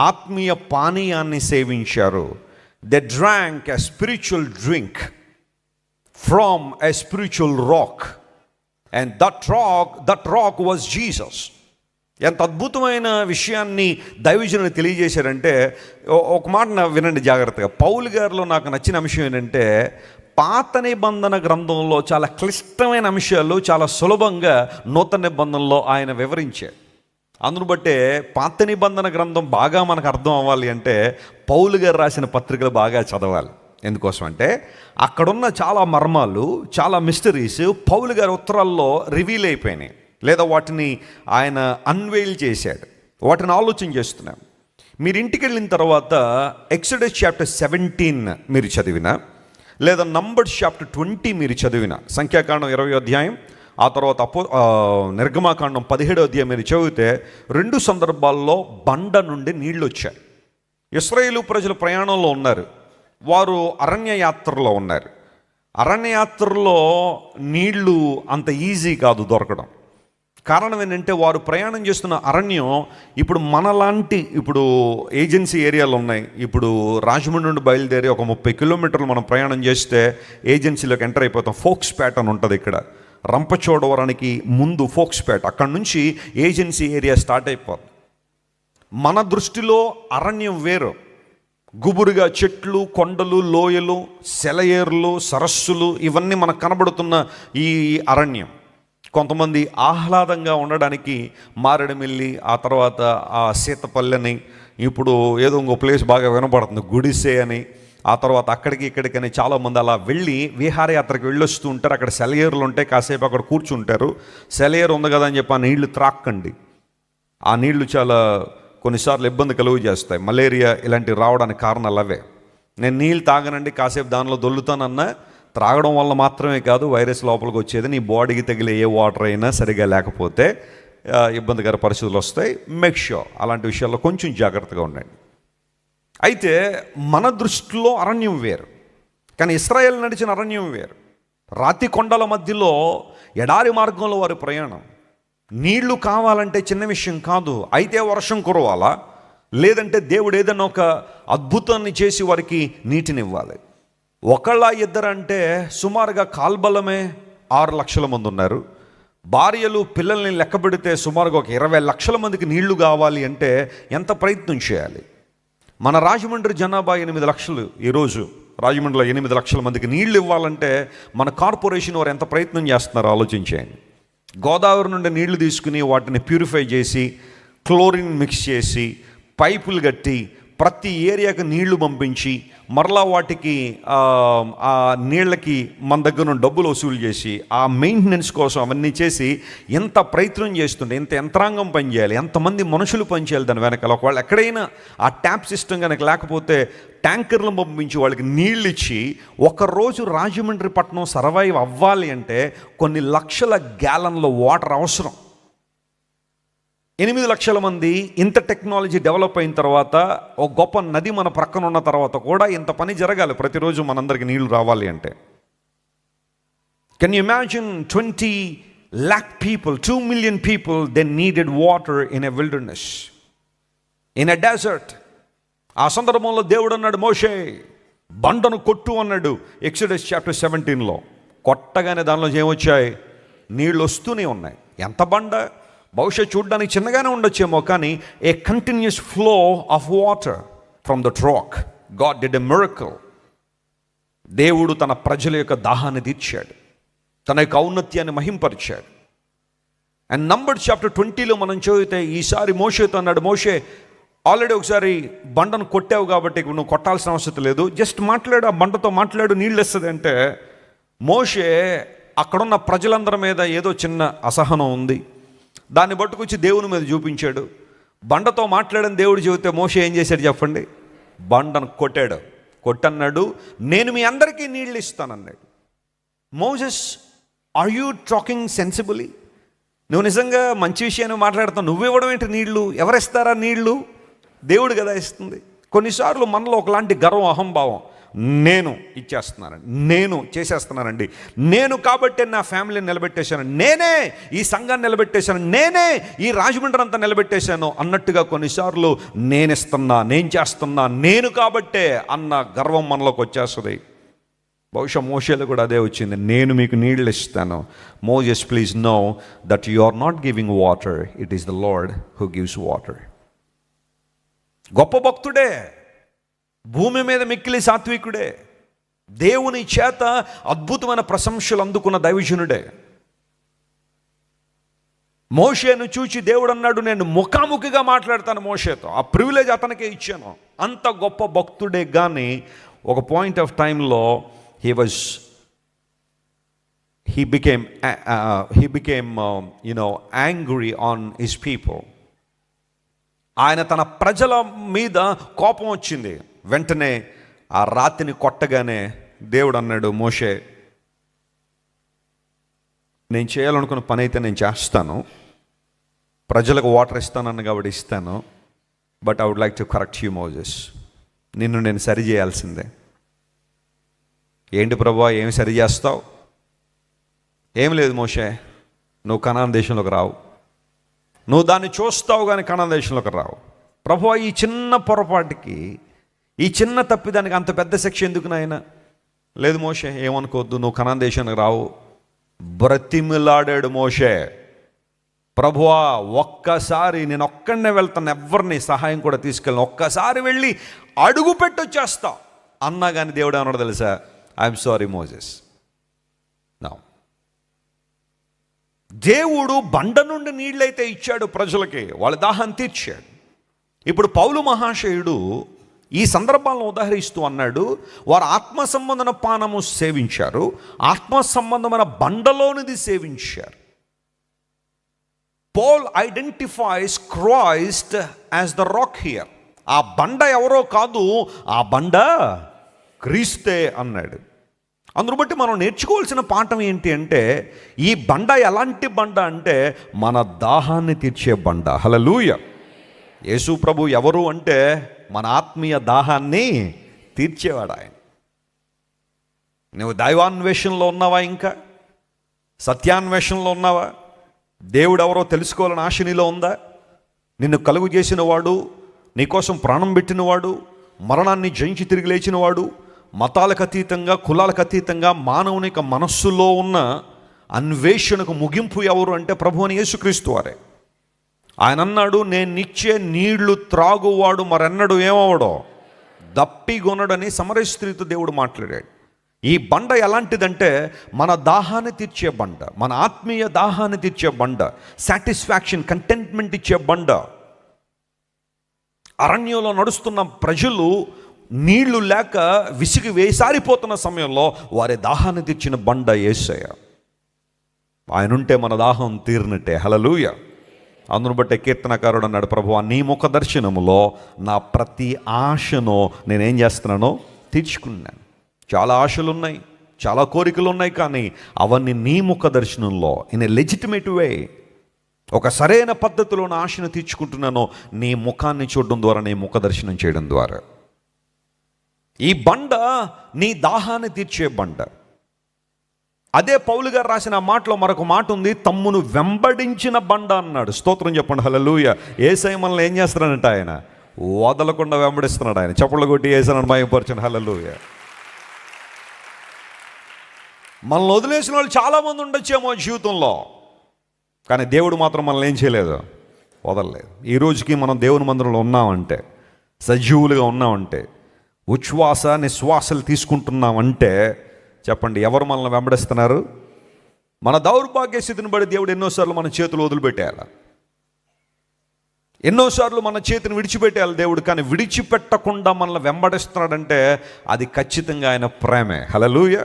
Speaker 1: ఆత్మీయ పానీయాన్ని సేవించారు. They drank a spiritual drink from a spiritual rock, and that rock was Jesus. ఎంత అద్భుతమైన విషయాన్ని దైవజనులు తెలియజేశారంటే, ఒక మాట వినండి జాగ్రత్తగా. పౌలు గారిలో నాకు నచ్చిన అంశం ఏంటంటే, పాత నిబంధన గ్రంథంలో చాలా క్లిష్టమైన అంశాలు చాలా సులభంగా నూతన నిబంధనలో ఆయన వివరించారు. అందును బట్టే పాత నిబంధన గ్రంథం బాగా మనకు అర్థం అవ్వాలి అంటే పౌలు గారు రాసిన పత్రికలు బాగా చదవాలి. ఎందుకోసం అంటే అక్కడున్న చాలా మర్మాలు, చాలా మిస్టరీస్ పౌలు గారి ఉత్తరాల్లో రివీల్ అయిపోయినాయి, లేదా వాటిని ఆయన అన్వెయిల్ చేశాడు. వాటిని ఆలోచన చేస్తున్నాం. మీరు ఇంటికి వెళ్ళిన తర్వాత ఎక్సోడస్ చాప్టర్ 17 మీరు చదివిన, లేదా నంబర్స్ చాప్టర్ 20 మీరు చదివిన, సంఖ్యాకాండం 20వ అధ్యాయం, ఆ తర్వాత నిర్గమాకాండం 17వ అధ్యాయం మీరు చదివితే 2 సందర్భాల్లో బండ నుండి నీళ్ళు వచ్చాయి. ఇశ్రాయేలు ప్రజలు ప్రయాణంలో ఉన్నారు, వారు అరణ్య యాత్రలో ఉన్నారు. అరణ్య యాత్రలో నీళ్లు అంత ఈజీ కాదు దొరకడం. కారణం ఏంటంటే వారు ప్రయాణం చేస్తున్న అరణ్యం ఇప్పుడు మనలాంటి ఏజెన్సీ ఏరియాలు ఉన్నాయి. ఇప్పుడు రాజమండ్రి నుండి బయలుదేరి ఒక 30 కిలోమీటర్లు మనం ప్రయాణం చేస్తే ఏజెన్సీలోకి ఎంటర్ అయిపోతాం. ఫోక్స్పేట అని ఉంటుంది ఇక్కడ, రంపచోడవరానికి ముందు ఫోక్స్పేట, అక్కడ నుంచి ఏజెన్సీ ఏరియా స్టార్ట్ అయిపోతుంది. మన దృష్టిలో అరణ్యం వేరు. గుబురుగా చెట్లు, కొండలు, లోయలు, సెలయేర్లు, సరస్సులు ఇవన్నీ మనకు కనబడుతున్న ఈ అరణ్యం. కొంతమంది ఆహ్లాదంగా ఉండడానికి మారేడుమిల్లి, ఆ తర్వాత ఆ సీతపల్లెని, ఇప్పుడు ఏదో ఇంకో ప్లేస్ బాగా వినపడుతుంది గుడిసే అని, ఆ తర్వాత అక్కడికి ఇక్కడికని చాలామంది అలా వెళ్ళి విహారయాత్రకు వెళ్ళొస్తూ ఉంటారు. అక్కడ సెలయేరులు ఉంటాయి, కాసేపు అక్కడ కూర్చుంటారు. సెలయేరు ఉంది కదా అని చెప్పి ఆ నీళ్లు త్రాక్కండి. ఆ నీళ్లు చాలా కొన్నిసార్లు ఇబ్బంది కలుగు చేస్తాయి. మలేరియా ఇలాంటివి రావడానికి కారణాలు అవే. నేను నీళ్ళు తాగనండి, కాసేపు దానిలో దొల్లుతానన్నా త్రాగడం వల్ల మాత్రమే కాదు, వైరస్ లోపలికి వచ్చేది. నీ బాడీకి తగిలే ఏ వాటర్ అయినా సరిగా లేకపోతే ఇబ్బందికర పరిస్థితులు వస్తాయి. మేక్ ష్యూర్ అలాంటి విషయాల్లో కొంచెం జాగ్రత్తగా ఉండండి. అయితే మన దృష్టిలో అరణ్యం వేరు, కానీ ఇశ్రాయేలు నడిచిన అరణ్యం వేరు. రాతి కొండల మధ్యలో ఎడారి మార్గంలో వారి ప్రయాణం. నీళ్లు కావాలంటే చిన్న విషయం కాదు. అయితే వర్షం కురవాలా, లేదంటే దేవుడు ఏదైనా ఒక అద్భుతాన్ని చేసి వారికి నీటినివ్వాలి. ఒకళ్ళ ఇద్దరంటే సుమారుగా కాల్బలమే 6 లక్షల మంది ఉన్నారు. భార్యలు పిల్లల్ని లెక్క పెడితే సుమారుగా ఒక 20 లక్షల మందికి నీళ్లు కావాలి అంటే ఎంత ప్రయత్నం చేయాలి? మన రాజమండ్రి జనాభా 8 లక్షలు. ఈరోజు రాజమండ్రిలో 8 లక్షల మందికి నీళ్లు ఇవ్వాలంటే మన కార్పొరేషన్ వారు ఎంత ప్రయత్నం చేస్తున్నారో ఆలోచించేయండి. గోదావరి నుండి నీళ్లు తీసుకుని వాటిని ప్యూరిఫై చేసి, క్లోరిన్ మిక్స్ చేసి, పైపులు కట్టి ప్రతి ఏరియాకి నీళ్లు పంపించి, మరలా వాటికి ఆ నీళ్ళకి మన దగ్గర నుండి డబ్బులు వసూలు చేసి, ఆ మెయింటెనెన్స్ కోసం అవన్నీ చేసి ఎంత ప్రయత్నం చేస్తుంటే, ఎంత యంత్రాంగం పనిచేయాలి, ఎంతమంది మనుషులు పనిచేయాలి దాని వెనకాల. ఒకవేళ ఎక్కడైనా ఆ ట్యాప్ సిస్టమ్ కనుక లేకపోతే ట్యాంకర్లను పంపించి వాళ్ళకి నీళ్ళు ఇచ్చి, ఒకరోజు రాజమండ్రి పట్టణం సర్వైవ్ అవ్వాలి అంటే కొన్ని లక్షల గ్యాలన్ల వాటర్ అవసరం. 8 లక్షల మంది, ఇంత టెక్నాలజీ డెవలప్ అయిన తర్వాత, ఒక గొప్ప నది మన ప్రక్కన ఉన్న తర్వాత కూడా ఇంత పని జరగాలి. ప్రతిరోజు మనందరికి నీళ్లు రావాలి అంటే can you imagine 20 lakh people, 2 million people, they needed water in a wilderness, in a desert. ఆ సందర్భంలో దేవుడు అన్నాడు, మోషే బండను కొట్టు అన్నాడు. ఎక్సోడస్ చాప్టర్ 17లో కొట్టగానే దానిలో ఏమొచ్చాయి? నీళ్ళు వస్తూనే ఉన్నాయి. ఎంత బండ? బహుశా చూడడానికి చిన్నగానే ఉండొచ్చేమో, కానీ a continuous flow of water from the rock. God did a miracle. దేవుడు తన ప్రజల యొక్క దాహాన్ని తీర్చాడు, తన యొక్క ఔన్నత్యాన్ని మహింపరిచాడు. అండ్ నంబర్స్ చాప్టర్ 20లో మనం చదివితే ఈసారి మోషేతో అన్నాడు, మోషే ఆల్రెడీ ఒకసారి బండను కొట్టావు కాబట్టి నువ్వు కొట్టాల్సిన అవసరం లేదు, జస్ట్ మాట్లాడు, ఆ బండతో మాట్లాడు, నీళ్ళు వస్తుంది అంటే మోషే అక్కడున్న ప్రజలందరి మీద ఏదో చిన్న అసహనం ఉంది, దాన్ని పట్టుకొచ్చి దేవుని మీద చూపించాడు. బండతో మాట్లాడని దేవుడు చెబితే మోషే ఏం చేశాడు చెప్పండి? బండను కొట్టాడు. కొట్టన్నాడు, నేను మీ అందరికీ నీళ్ళు ఇస్తానన్నాడు. Moses, are you talking sensibly? నువ్వు నిజంగా మంచి విషయాన్ని మాట్లాడుతావు, నువ్వు ఇవ్వడం ఏంటి నీళ్లు? ఎవరిస్తారా నీళ్లు? దేవుడు కదా ఇస్తుంది. కొన్నిసార్లు మనలో ఒకలాంటి గర్వం, అహంభావం, నేను ఇచ్చేస్తున్నానండి, నేను చేసేస్తున్నానండి, నేను కాబట్టే నా ఫ్యామిలీని నిలబెట్టేశాను, నేనే ఈ సంఘాన్ని నిలబెట్టేశాను, నేనే ఈ రాజమండ్రి అంతా నిలబెట్టేశాను అన్నట్టుగా కొన్నిసార్లు నేను ఇస్తున్నా, నేను చేస్తున్నా, నేను కాబట్టే అన్న గర్వం మనలోకి వచ్చేస్తుంది. బహుశా మోషేలో కూడా అదే వచ్చింది, నేను మీకు నీళ్ళు ఇస్తాను. Moses, please know that you are not giving water, it is the Lord who gives water. గొప్ప భక్తుడే, భూమి మీద మిక్కిలి సాత్వికుడే, దేవుని చేత అద్భుతమైన ప్రశంసలు అందుకున్న దైవజనుడే. మోషేను చూచి దేవుడు అన్నాడు, నేను ముఖాముఖిగా మాట్లాడతాను మోషేతో. ఆ ప్రివిలేజ్ అతనికే ఇచ్చాను. అంత గొప్ప భక్తుడే. కానీ ఒక పాయింట్ ఆఫ్ టైంలో he became angry on his people. ఆయన తన ప్రజల మీద కోపం వచ్చింది. వెంటనే ఆ రాతిని కొట్టగానే దేవుడు అన్నాడు, మోషే, నేను చేయాలనుకున్న పని అయితే నేను చేస్తాను, ప్రజలకు వాటర్ ఇస్తానన్న కాబట్టి ఇస్తాను, but I would like to correct you Moses. నిన్ను నేను సరి చేయాల్సిందే. ఏంటి ప్రభువా, ఏమి సరి చేస్తావు? ఏం లేదు మోషే, నువ్వు కనాన్ దేశంలోకి రావు, నువ్వు దాన్ని చూస్తావు కానీ కనాన్ దేశంలోకి రావు. ప్రభువా, ఈ చిన్న పొరపాటుకి, ఈ చిన్న తప్పిదానికి అంత పెద్ద శిక్ష ఎందుకు నాయన? లేదు మోషే, ఏమనుకోవద్దు, నువ్వు కనాన్ దేశానికి రావు. బ్రతిమిలాడాడు మోషే, ప్రభువా ఒక్కసారి నేను ఒక్కడనే వెళ్తాను, ఎవరిని సహాయం కూడా తీసుకెళ్ళను, ఒక్కసారి వెళ్ళి అడుగు పెట్టొచ్చేస్తా అన్నా కానీ దేవుడు ఏమన్నాడు తెలుసా? I'm sorry Moses. నా దేవుడు బండ నుండి నీళ్ళైతే ఇచ్చాడు ప్రజలకి, వాళ్ళ దాహాన్ని తీర్చాడు. ఇప్పుడు పౌలు మహాశయుడు ఈ సందర్భాలను ఉదాహరిస్తూ అన్నాడు, వారు ఆత్మ సంబంధమైన పానము సేవించారు, ఆత్మ సంబంధమైన బండలోనిది సేవించారు. Paul identifies Christ as the rock here. ఆ బండ ఎవరో కాదు, ఆ బండ క్రీస్తే అన్నాడు. అందును బట్టి మనం నేర్చుకోవాల్సిన పాఠం ఏంటి అంటే, ఈ బండ ఎలాంటి బండ అంటే మన దాహాన్ని తీర్చే బండ. హల్లెలూయా. యేసు ప్రభు ఎవరు అంటే మన ఆత్మీయ దాహాన్ని తీర్చేవాడు ఆయన. నువ్వు దైవాన్వేషణలో ఉన్నావా? ఇంకా సత్యాన్వేషణలో ఉన్నావా? దేవుడు ఎవరో తెలుసుకోవాలని ఆశ నీలో ఉందా? నిన్ను కలుగు చేసిన వాడు, నీకోసం ప్రాణం పెట్టినవాడు, మరణాన్ని జయించి తిరిగి లేచినవాడు, మతాలకు అతీతంగా, కులాలకు అతీతంగా మానవుని యొక్క మనస్సులో ఉన్న అన్వేషణకు ముగింపు ఎవరు అంటే ప్రభు అని యేసుక్రీస్తు వారే. ఆయన అన్నాడు, నేను నిచ్చే నీళ్లు త్రాగువాడు మరెన్నడు ఏమవడో దప్పిగొనడని సమరయ స్త్రీతో దేవుడు మాట్లాడాడు. ఈ బండ ఎలాంటిదంటే మన దాహాన్ని తీర్చే బండ, మన ఆత్మీయ దాహాన్ని తీర్చే బండ, సాటిస్ఫాక్షన్, కంటెంట్మెంట్ ఇచ్చే బండ. అరణ్యంలో నడుస్తున్న ప్రజలు నీళ్లు లేక విసిగి వేసారిపోతున్న సమయంలో వారి దాహాన్ని తీర్చిన బండ యేసయ్య. ఆయన ఉంటే మన దాహం తీరినట్టే. హల్లెలూయా. అందును బట్టే కీర్తనకారుడు అన్నాడు, ప్రభువా నీ ముఖ దర్శనములో నా ప్రతి ఆశను నేనేం చేస్తున్నానో తీర్చుకున్నాను. చాలా ఆశలు ఉన్నాయి, చాలా కోరికలు ఉన్నాయి, కానీ అవన్నీ నీ ముఖ దర్శనంలో ఇన్ ఏ లెజిటిమేట్ వే, ఒక సరైన పద్ధతిలో నా ఆశను తీర్చుకుంటున్నాను, నీ ముఖాన్ని చూడడం ద్వారా, నీ ముఖ దర్శనం చేయడం ద్వారా. ఈ బండ నీ దాహాన్ని తీర్చే బండ. అదే పౌలు గారు రాసిన మాటలో మరొక మాట ఉంది, తమ్మును వెంబడించిన బండ అన్నాడు. స్తోత్రం చెప్పండి. హల్లెలూయా. యేసయ్య మనల్ని ఏం చేస్తారంట? ఆయన వదలకుండా వెంబడిస్తున్నాడు ఆయన. చప్పట్లు కొట్టి వేసానని మహిమపరచండి. హల్లెలూయా. మనల్ని వదిలేసిన వాళ్ళు చాలామంది ఉండొచ్చేమో జీవితంలో, కానీ దేవుడు మాత్రం మనల్ని ఏం చేయలేదు, వదలలేదు. ఈ రోజుకి మనం దేవుని మందిరంలో ఉన్నామంటే, సజీవులుగా ఉన్నామంటే, ఉచ్ఛ్వాస నిశ్వాసలు తీసుకుంటున్నామంటే చెప్పండి, ఎవరు మనల్ని వెంబడిస్తున్నారు? మన దౌర్భాగ్య స్థితిని బట్టి దేవుడు ఎన్నోసార్లు మన చేతులు వదిలిపెట్టేయాలి, ఎన్నోసార్లు మన చేతిని విడిచిపెట్టేయాలి దేవుడు. కానీ విడిచిపెట్టకుండా మనల్ని వెంబడిస్తున్నాడంటే అది ఖచ్చితంగా ఆయన ప్రేమే. హల్లెలూయా.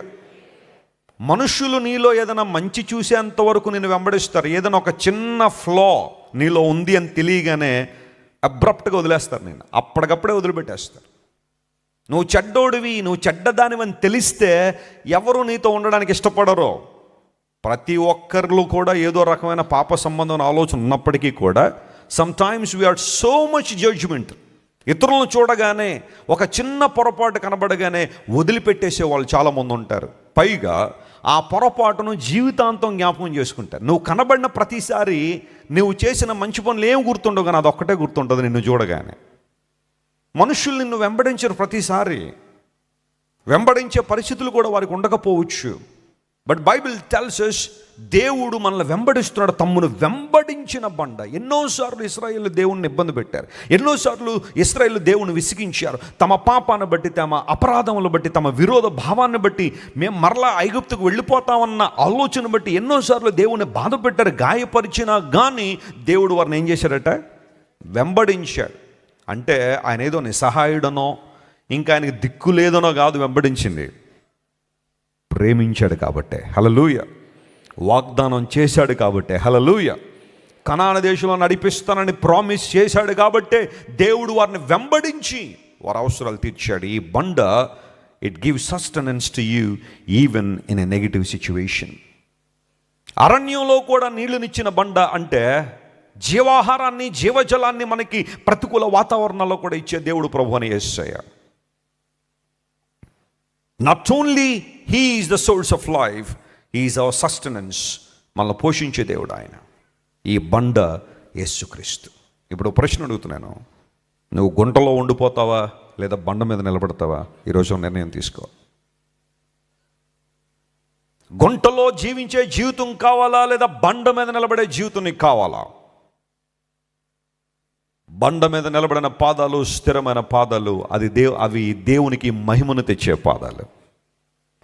Speaker 1: మనుషులు నీలో ఏదైనా మంచి చూసేంత వరకు నేను వెంబడిస్తారు. ఏదైనా ఒక చిన్న ఫ్లా నీలో ఉంది అని తెలియగానే అబ్రప్ట్గా వదిలేస్తారు, నేను అప్పటికప్పుడే వదిలిపెట్టేస్తారు. నువ్వు చెడ్డోడివి, నువ్వు చెడ్డదానివని తెలిస్తే ఎవరు నీతో ఉండడానికి ఇష్టపడరు. ప్రతి ఒక్కరిలో కూడా ఏదో రకమైన పాప సంబంధం ఆలోచన ఉన్నప్పటికీ కూడా sometimes we are so much judgement. ఇతరులను చూడగానే ఒక చిన్న పొరపాటు కనబడగానే వదిలిపెట్టేసే వాళ్ళు చాలామంది ఉంటారు. పైగా ఆ పొరపాటును జీవితాంతం జ్ఞాపకం చేసుకుంటారు. నువ్వు కనబడిన ప్రతిసారి నువ్వు చేసిన మంచి పనులు ఏం గుర్తుండవు, కానీ అదొక్కటే గుర్తుంటుంది నిన్ను చూడగానే. మనుషులు నిన్ను వెంబడించిన ప్రతిసారి వెంబడించే పరిస్థితులు కూడా వారికి ఉండకపోవచ్చు. బట్ బైబిల్ టెల్స్ us దేవుడు మనల్ని వెంబడిస్తున్నాడు. తమ్మును వెంబడించిన బండ. ఎన్నోసార్లు ఇశ్రాయేలు దేవుణ్ణి ఇబ్బంది పెట్టారు, ఎన్నోసార్లు ఇశ్రాయేలు దేవుని విసిగించారు. తమ పాపాన్ని బట్టి, తమ అపరాధములను బట్టి, తమ విరోధ భావాన్ని బట్టి, మేము మరలా ఐగుప్తుకు వెళ్ళిపోతామన్న ఆలోచన బట్టి ఎన్నోసార్లు దేవుని బాధ పెట్టారు, గాయపరిచినా కానీ దేవుడు వారిని ఏం చేశాడట, వెంబడించాడు. అంటే ఆయన ఏదో నిస్సహాయుడనో ఇంకా ఆయనకి దిక్కు లేదనో కాదు వెంబడించింది, ప్రేమించాడు కాబట్టే. హల్లెలూయా. వాగ్దానం చేశాడు కాబట్టే. హల్లెలూయా. కనాను దేశంలో నడిపిస్తానని ప్రామిస్ చేశాడు కాబట్టే దేవుడు వారిని వెంబడించి వారి అవసరాలు తీర్చాడు. ఈ బండ it gives sustenance to you even in a negative situation. అరణ్యంలో కూడా నీళ్లునిచ్చిన బండ అంటే జీవాహారాన్ని, జీవజలాన్ని మనకి ప్రతికూల వాతావరణంలో కూడా ఇచ్చే దేవుడు ప్రభువుని Yesayya. Not only he is the source of life, he is our sustenance. మనల్ని పోషించే దేవుడు ఆయన. ఈ బండ యేసుక్రీస్తు. ఇప్పుడు ప్రశ్న అడుగుతున్నాను, నువ్వు గుంటలో ఉండిపోతావా లేదా బండ మీద నిలబడతావా? ఈరోజు నిర్ణయం తీసుకో. గుంటలో జీవించే జీవితం కావాలా లేదా బండ మీద నిలబడే జీవితం నీకు కావాలా? బండ మీద నిలబడిన పాదాలు స్థిరమైన పాదాలు, అవి దేవునికి మహిమను తెచ్చే పాదాలు.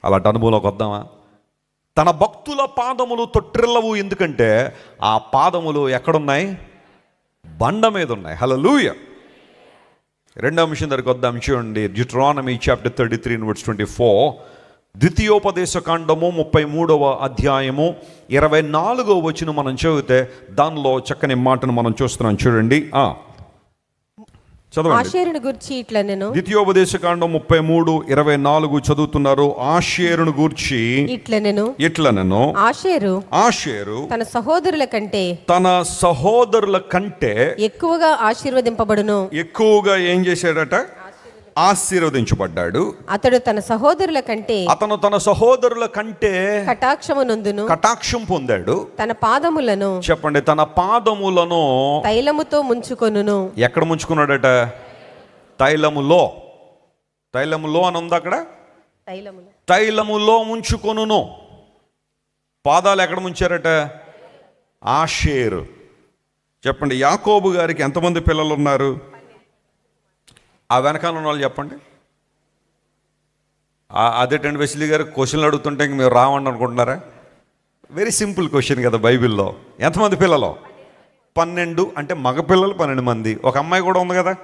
Speaker 1: అలాంటి అనుభవంలోకి వద్దామా? తన భక్తుల పాదములు తొట్టిల్లవు, ఎందుకంటే ఆ పాదములు ఎక్కడున్నాయి? బండ మీద ఉన్నాయి. హల్లెలూయా. రెండవ అంశం దగ్గరికి వద్దాం. చూడండి, డ్యూటెరానమీ చాప్టర్ 33:24. ద్వితీయోపదేశ కాండము 33వ అధ్యాయము 24వ వచనం మనం చదివితే దానిలో చక్కని మాటను మనం చూస్తున్నాం. చూడండి,
Speaker 2: ఆషేరును గూర్చి ఇట్లా నేను
Speaker 1: ద్వితీయోపదేశ కాండం 33:24 చదువుతున్నారు. ఆషేరును గూర్చి ఇట్లా నేను ఆషేరు
Speaker 2: తన సహోదరుల కంటే
Speaker 1: ఎక్కువగా
Speaker 2: ఆశీర్వదింపబడును.
Speaker 1: ఎక్కువగా ఏం చేశాడట? ఆశీర్వదించబడ్డాడు.
Speaker 2: అతను తన సహోదరుల కంటే
Speaker 1: కటాక్షం పొందాడు.
Speaker 2: తన పాదములను,
Speaker 1: చెప్పండి, తన పాదములను
Speaker 2: తైలముతో ముంచుకొనును.
Speaker 1: ఎక్కడ ముంచుకున్నాడట? తైలములో అని ఉంది అక్కడ. తైలములో ముంచుకొనును. పాదాలు ఎక్కడ ముంచారట? ఆషేరు. చెప్పండి, యాకోబు గారికి ఎంతమంది పిల్లలు ఉన్నారు? ఆ వెనకాల ఉన్న వాళ్ళు చెప్పండి. అదేటండి వెస్లీ గారు క్వశ్చన్లు అడుగుతుంటే ఇంక మీరు రావండి అనుకుంటున్నారా? వెరీ సింపుల్ క్వశ్చన్ కదా. బైబిల్లో ఎంతమంది పిల్లలు? 12. అంటే మగపిల్లలు 12 మంది. ఒక అమ్మాయి కూడా ఉంది కదా.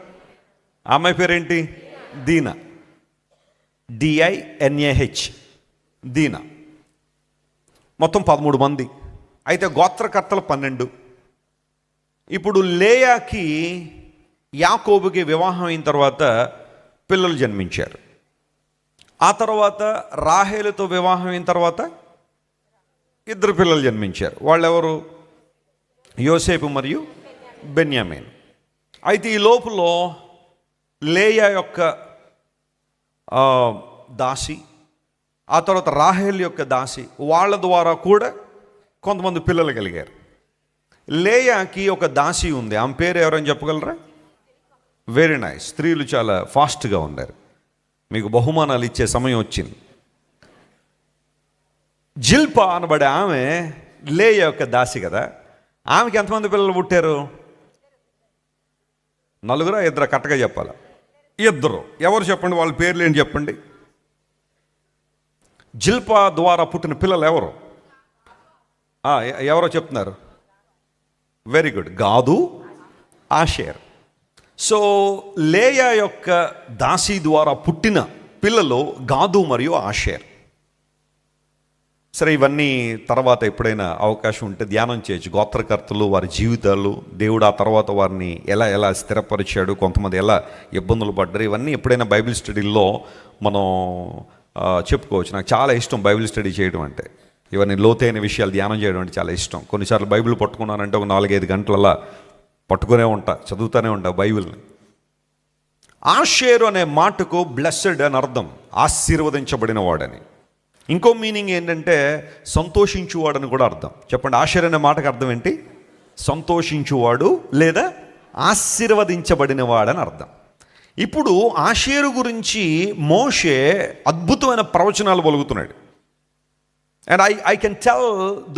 Speaker 1: ఆ అమ్మాయి పేరేంటి? దీనా. DINAH, దీనా. మొత్తం 13 మంది. అయితే గోత్రకర్తలు 12. ఇప్పుడు లేయాకి యాకోబుకి వివాహం అయిన తర్వాత పిల్లలు జన్మించారు. ఆ తర్వాత రాహేలుతో వివాహం అయిన తర్వాత 2 పిల్లలు జన్మించారు. వాళ్ళెవరు? యోసేపు మరియు బెన్యామీన్. అయితే ఈ లోపల లేయా యొక్క దాసి, ఆ తర్వాత రాహేల్ యొక్క దాసి, వాళ్ళ ద్వారా కూడా కొంతమంది పిల్లలు కలిగారు. లేయాకి ఒక దాసి ఉంది. ఆమె పేరు ఎవరైనా చెప్పగలరా? Very nice. స్త్రీలు చాలా ఫాస్ట్గా ఉన్నారు. మీకు బహుమానాలు ఇచ్చే సమయం వచ్చింది. జిల్పా అనబడే ఆమె లేయ యొక్క దాసి కదా. ఆమెకి ఎంతమంది పిల్లలు పుట్టారు? 4 2 కరెక్ట్గా చెప్పాలా? 2. ఎవరు చెప్పండి, వాళ్ళ పేర్లు ఏంటి చెప్పండి. జిల్పా ద్వారా పుట్టిన పిల్లలు ఎవరు? ఎవరో చెప్తున్నారు? Very good. గాదు, ఆషేర్. సో లేయా యొక్క దాసి ద్వారా పుట్టిన పిల్లలు గాదు మరియు ఆషేర్. సరే, ఇవన్నీ తర్వాత ఎప్పుడైనా అవకాశం ఉంటే ధ్యానం చేయొచ్చు. గోత్రకర్తలు, వారి జీవితాలు, దేవుడు ఆ తర్వాత వారిని ఎలా ఎలా స్థిరపరిచాడు, కొంతమంది ఎలా ఇబ్బందులు పడ్డారు, ఇవన్నీ ఎప్పుడైనా బైబిల్ స్టడీల్లో మనం చెప్పుకోవచ్చు. నాకు చాలా ఇష్టం బైబిల్ స్టడీ చేయడం అంటే. ఇవన్నీ లోతైన విషయాలు ధ్యానం చేయడం అంటే చాలా ఇష్టం. కొన్నిసార్లు బైబిల్ పట్టుకున్నానంటే ఒక 4-5 గంటలలా పట్టుకునే ఉంటా, చదువుతూనే ఉంటా బైబిల్ని. ఆషేరు అనే మాటకు బ్లెస్సెడ్ అని అర్థం, ఆశీర్వదించబడిన వాడని. ఇంకో మీనింగ్ ఏంటంటే సంతోషించువాడని కూడా అర్థం. చెప్పండి, ఆషేరు అనే మాటకు అర్థం ఏంటి? సంతోషించువాడు లేదా ఆశీర్వదించబడిన వాడని అర్థం. ఇప్పుడు ఆషేరు గురించి మోషే అద్భుతమైన ప్రవచనాలు పలుకుతున్నాడు. And I can tell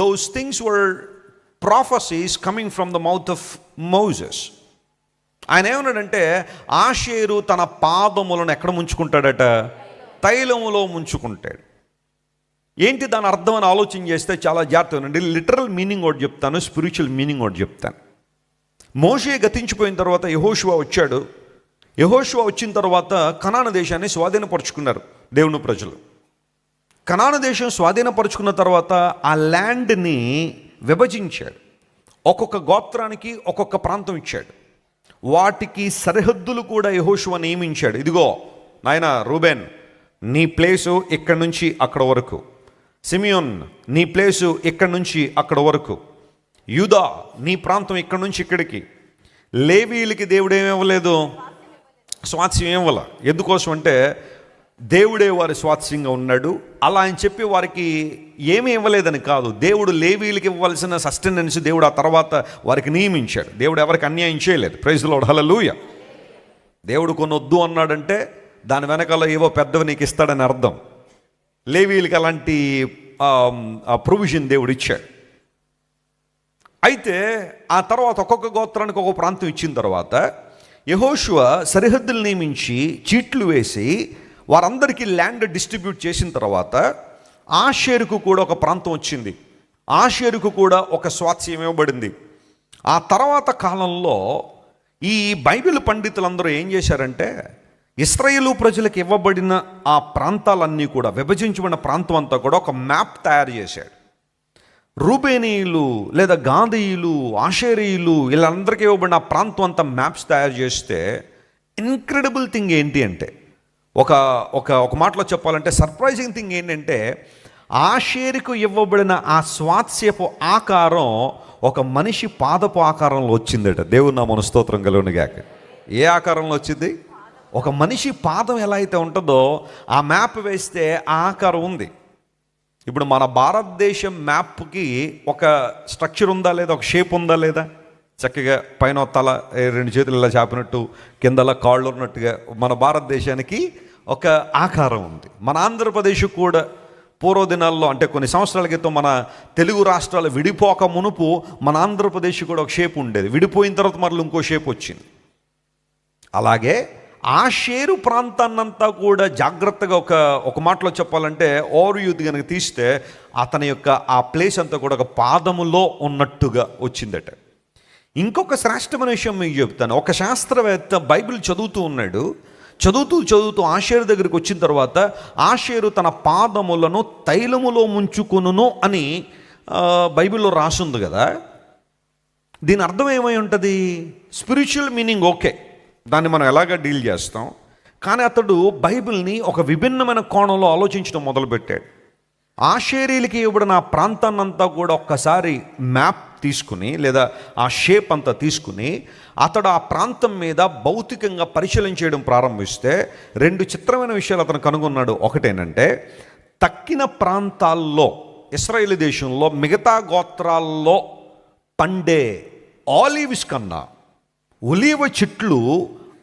Speaker 1: those things were prophecies coming from the mouth of Moses. ఆయన ఏమన్నాడంటే ఆషేరు తన పాదములను ఎక్కడ ముంచుకుంటాడట? తైలములో ముంచుకుంటాడు. ఏంటి దాని అర్థం అని ఆలోచన చేస్తే చాలా జాగ్రత్తగా ఉండండి. లిటరల్ మీనింగ్ ఒకటి చెప్తాను, స్పిరిచువల్ మీనింగ్ ఒకటి చెప్తాను. మోషే గతించిపోయిన తర్వాత యెహోషువ వచ్చాడు. యెహోషువ వచ్చిన తర్వాత కనాను దేశాన్ని స్వాధీనపరుచుకున్నారు దేవుని ప్రజలు. కనాను దేశం స్వాధీనపరుచుకున్న తర్వాత ఆ ల్యాండ్ని విభజించాడు. ఒక్కొక్క గోత్రానికి ఒక్కొక్క ప్రాంతం ఇచ్చాడు. వాటికి సరిహద్దులు కూడా యెహోషువ నియమించాడు. ఇదిగో నాయన రూబెన్, నీ ప్లేసు ఇక్కడి నుంచి అక్కడ వరకు. సిమియోన్, నీ ప్లేసు ఇక్కడి నుంచి అక్కడ వరకు. యూదా, నీ ప్రాంతం ఇక్కడి నుంచి ఇక్కడికి. లేవీలకి దేవుడు ఏమివ్వలేదు? స్వాస్థ్యం ఇవ్వాల. ఎందుకోసం అంటే దేవుడే వారి స్వాస్థ్యంగా ఉన్నాడు. అలా అని చెప్పి వారికి ఏమీ ఇవ్వలేదని కాదు. దేవుడు లేవీలకి ఇవ్వాల్సిన సస్టెనెన్స్ దేవుడు ఆ తర్వాత వారికి నియమించాడు. దేవుడు ఎవరికి అన్యాయం చేయలేదు. ప్రైజ్ ది లార్డ్, హల్లెలూయా. దేవుడు కొన్ని వద్దు అన్నాడంటే దాని వెనకాల ఏవో పెద్దవి నీకు ఇస్తాడని అర్థం. లేవీలకి అలాంటి ప్రొవిజన్ దేవుడు ఇచ్చాడు. అయితే ఆ తర్వాత ఒక్కొక్క గోత్రానికి ఒక్కొక్క ప్రాంతం ఇచ్చిన తర్వాత యెహోషువ సరిహద్దులు నియమించి చీట్లు వేసి వారందరికీ ల్యాండ్ డిస్ట్రిబ్యూట్ చేసిన తర్వాత ఆషేరుకు కూడా ఒక ప్రాంతం వచ్చింది. ఆషేరుకు కూడా ఒక స్వాస్థ్యం ఇవ్వబడింది. ఆ తర్వాత కాలంలో ఈ బైబిల్ పండితులందరూ ఏం చేశారంటే ఇశ్రాయేలు ప్రజలకు ఇవ్వబడిన ఆ ప్రాంతాలన్నీ కూడా, విభజించబడిన ప్రాంతం అంతా కూడా ఒక మ్యాప్ తయారు చేశాడు. రూబేనీయులు లేదా గాదీయులు, ఆషేరీయులు వీళ్ళందరికీ ఇవ్వబడిన ఆ ప్రాంతం అంతా మ్యాప్స్ తయారు చేస్తే ఇన్క్రెడిబుల్ థింగ్ ఏంటి అంటే, ఒక మాటలో చెప్పాలంటే సర్ప్రైజింగ్ థింగ్ ఏంటంటే ఆషేరుకు ఇవ్వబడిన ఆ స్వాస్థ్యపు ఆకారం ఒక మనిషి పాదపు ఆకారంలో వచ్చిందట. దేవుని నామమున స్తోత్రం కలుగునుగాక. ఏ ఆకారంలో వచ్చింది? ఒక మనిషి పాదం ఎలా అయితే ఉంటుందో ఆ మ్యాప్ వేస్తే ఆ ఆకారం ఉంది. ఇప్పుడు మన భారతదేశం మ్యాప్కి ఒక స్ట్రక్చర్ ఉందా లేదా, ఒక షేప్ ఉందా లేదా? చక్కగా పైన తల 2 చేతులు ఇలా చాపినట్టు, కిందలా కాళ్ళు ఉన్నట్టుగా మన భారతదేశానికి ఒక ఆకారం ఉంది. మన ఆంధ్రప్రదేశ్ కూడా పూర్వదినాల్లో, అంటే కొన్ని సంవత్సరాల క్రితం మన తెలుగు రాష్ట్రాలు విడిపోక మునుపు మన ఆంధ్రప్రదేశ్ కూడా ఒక షేప్ ఉండేది. విడిపోయిన తర్వాత మరలా ఇంకో షేప్ వచ్చింది. అలాగే ఆషేరు ప్రాంతాన్నంతా కూడా జాగ్రత్తగా ఒక మాటలో చెప్పాలంటే ఓవర్ యూత్ కనుక తీస్తే అతని యొక్క ఆ ప్లేస్ అంతా కూడా ఒక పాదములో ఉన్నట్టుగా వచ్చిందట. ఇంకొక శ్రేష్టమైన విషయం మీకు చెప్తాను. ఒక శాస్త్రవేత్త బైబిల్ చదువుతూ ఉన్నాడు. చదువుతూ ఆషేరు దగ్గరికి వచ్చిన తర్వాత ఆషేరు తన పాదములను తైలములో ముంచుకొనును అని బైబిల్లో రాసుంది కదా. దీని అర్థం ఏమై ఉంటుంది? స్పిరిచువల్ మీనింగ్ ఓకే, దాన్ని మనం ఎలాగ డీల్ చేస్తాం. కానీ అతడు బైబిల్ని ఒక విభిన్నమైన కోణంలో ఆలోచించడం మొదలుపెట్టాడు. ఆషేరీలకి ఇవ్వబడిన ఆ ప్రాంతాన్నంతా కూడా ఒక్కసారి మ్యాప్ తీసుకుని లేదా ఆ షేప్ అంతా తీసుకుని అతడు ఆ ప్రాంతం మీద భౌతికంగా పరిశీలన చేయడం ప్రారంభిస్తే 2 చిత్రమైన విషయాలు అతను కనుగొన్నాడు. ఒకటేనంటే తక్కిన ప్రాంతాల్లో ఇశ్రాయేలు దేశంలో మిగతా గోత్రాల్లో పండే ఆలివ్స్ కన్నా ఒలీవ చెట్లు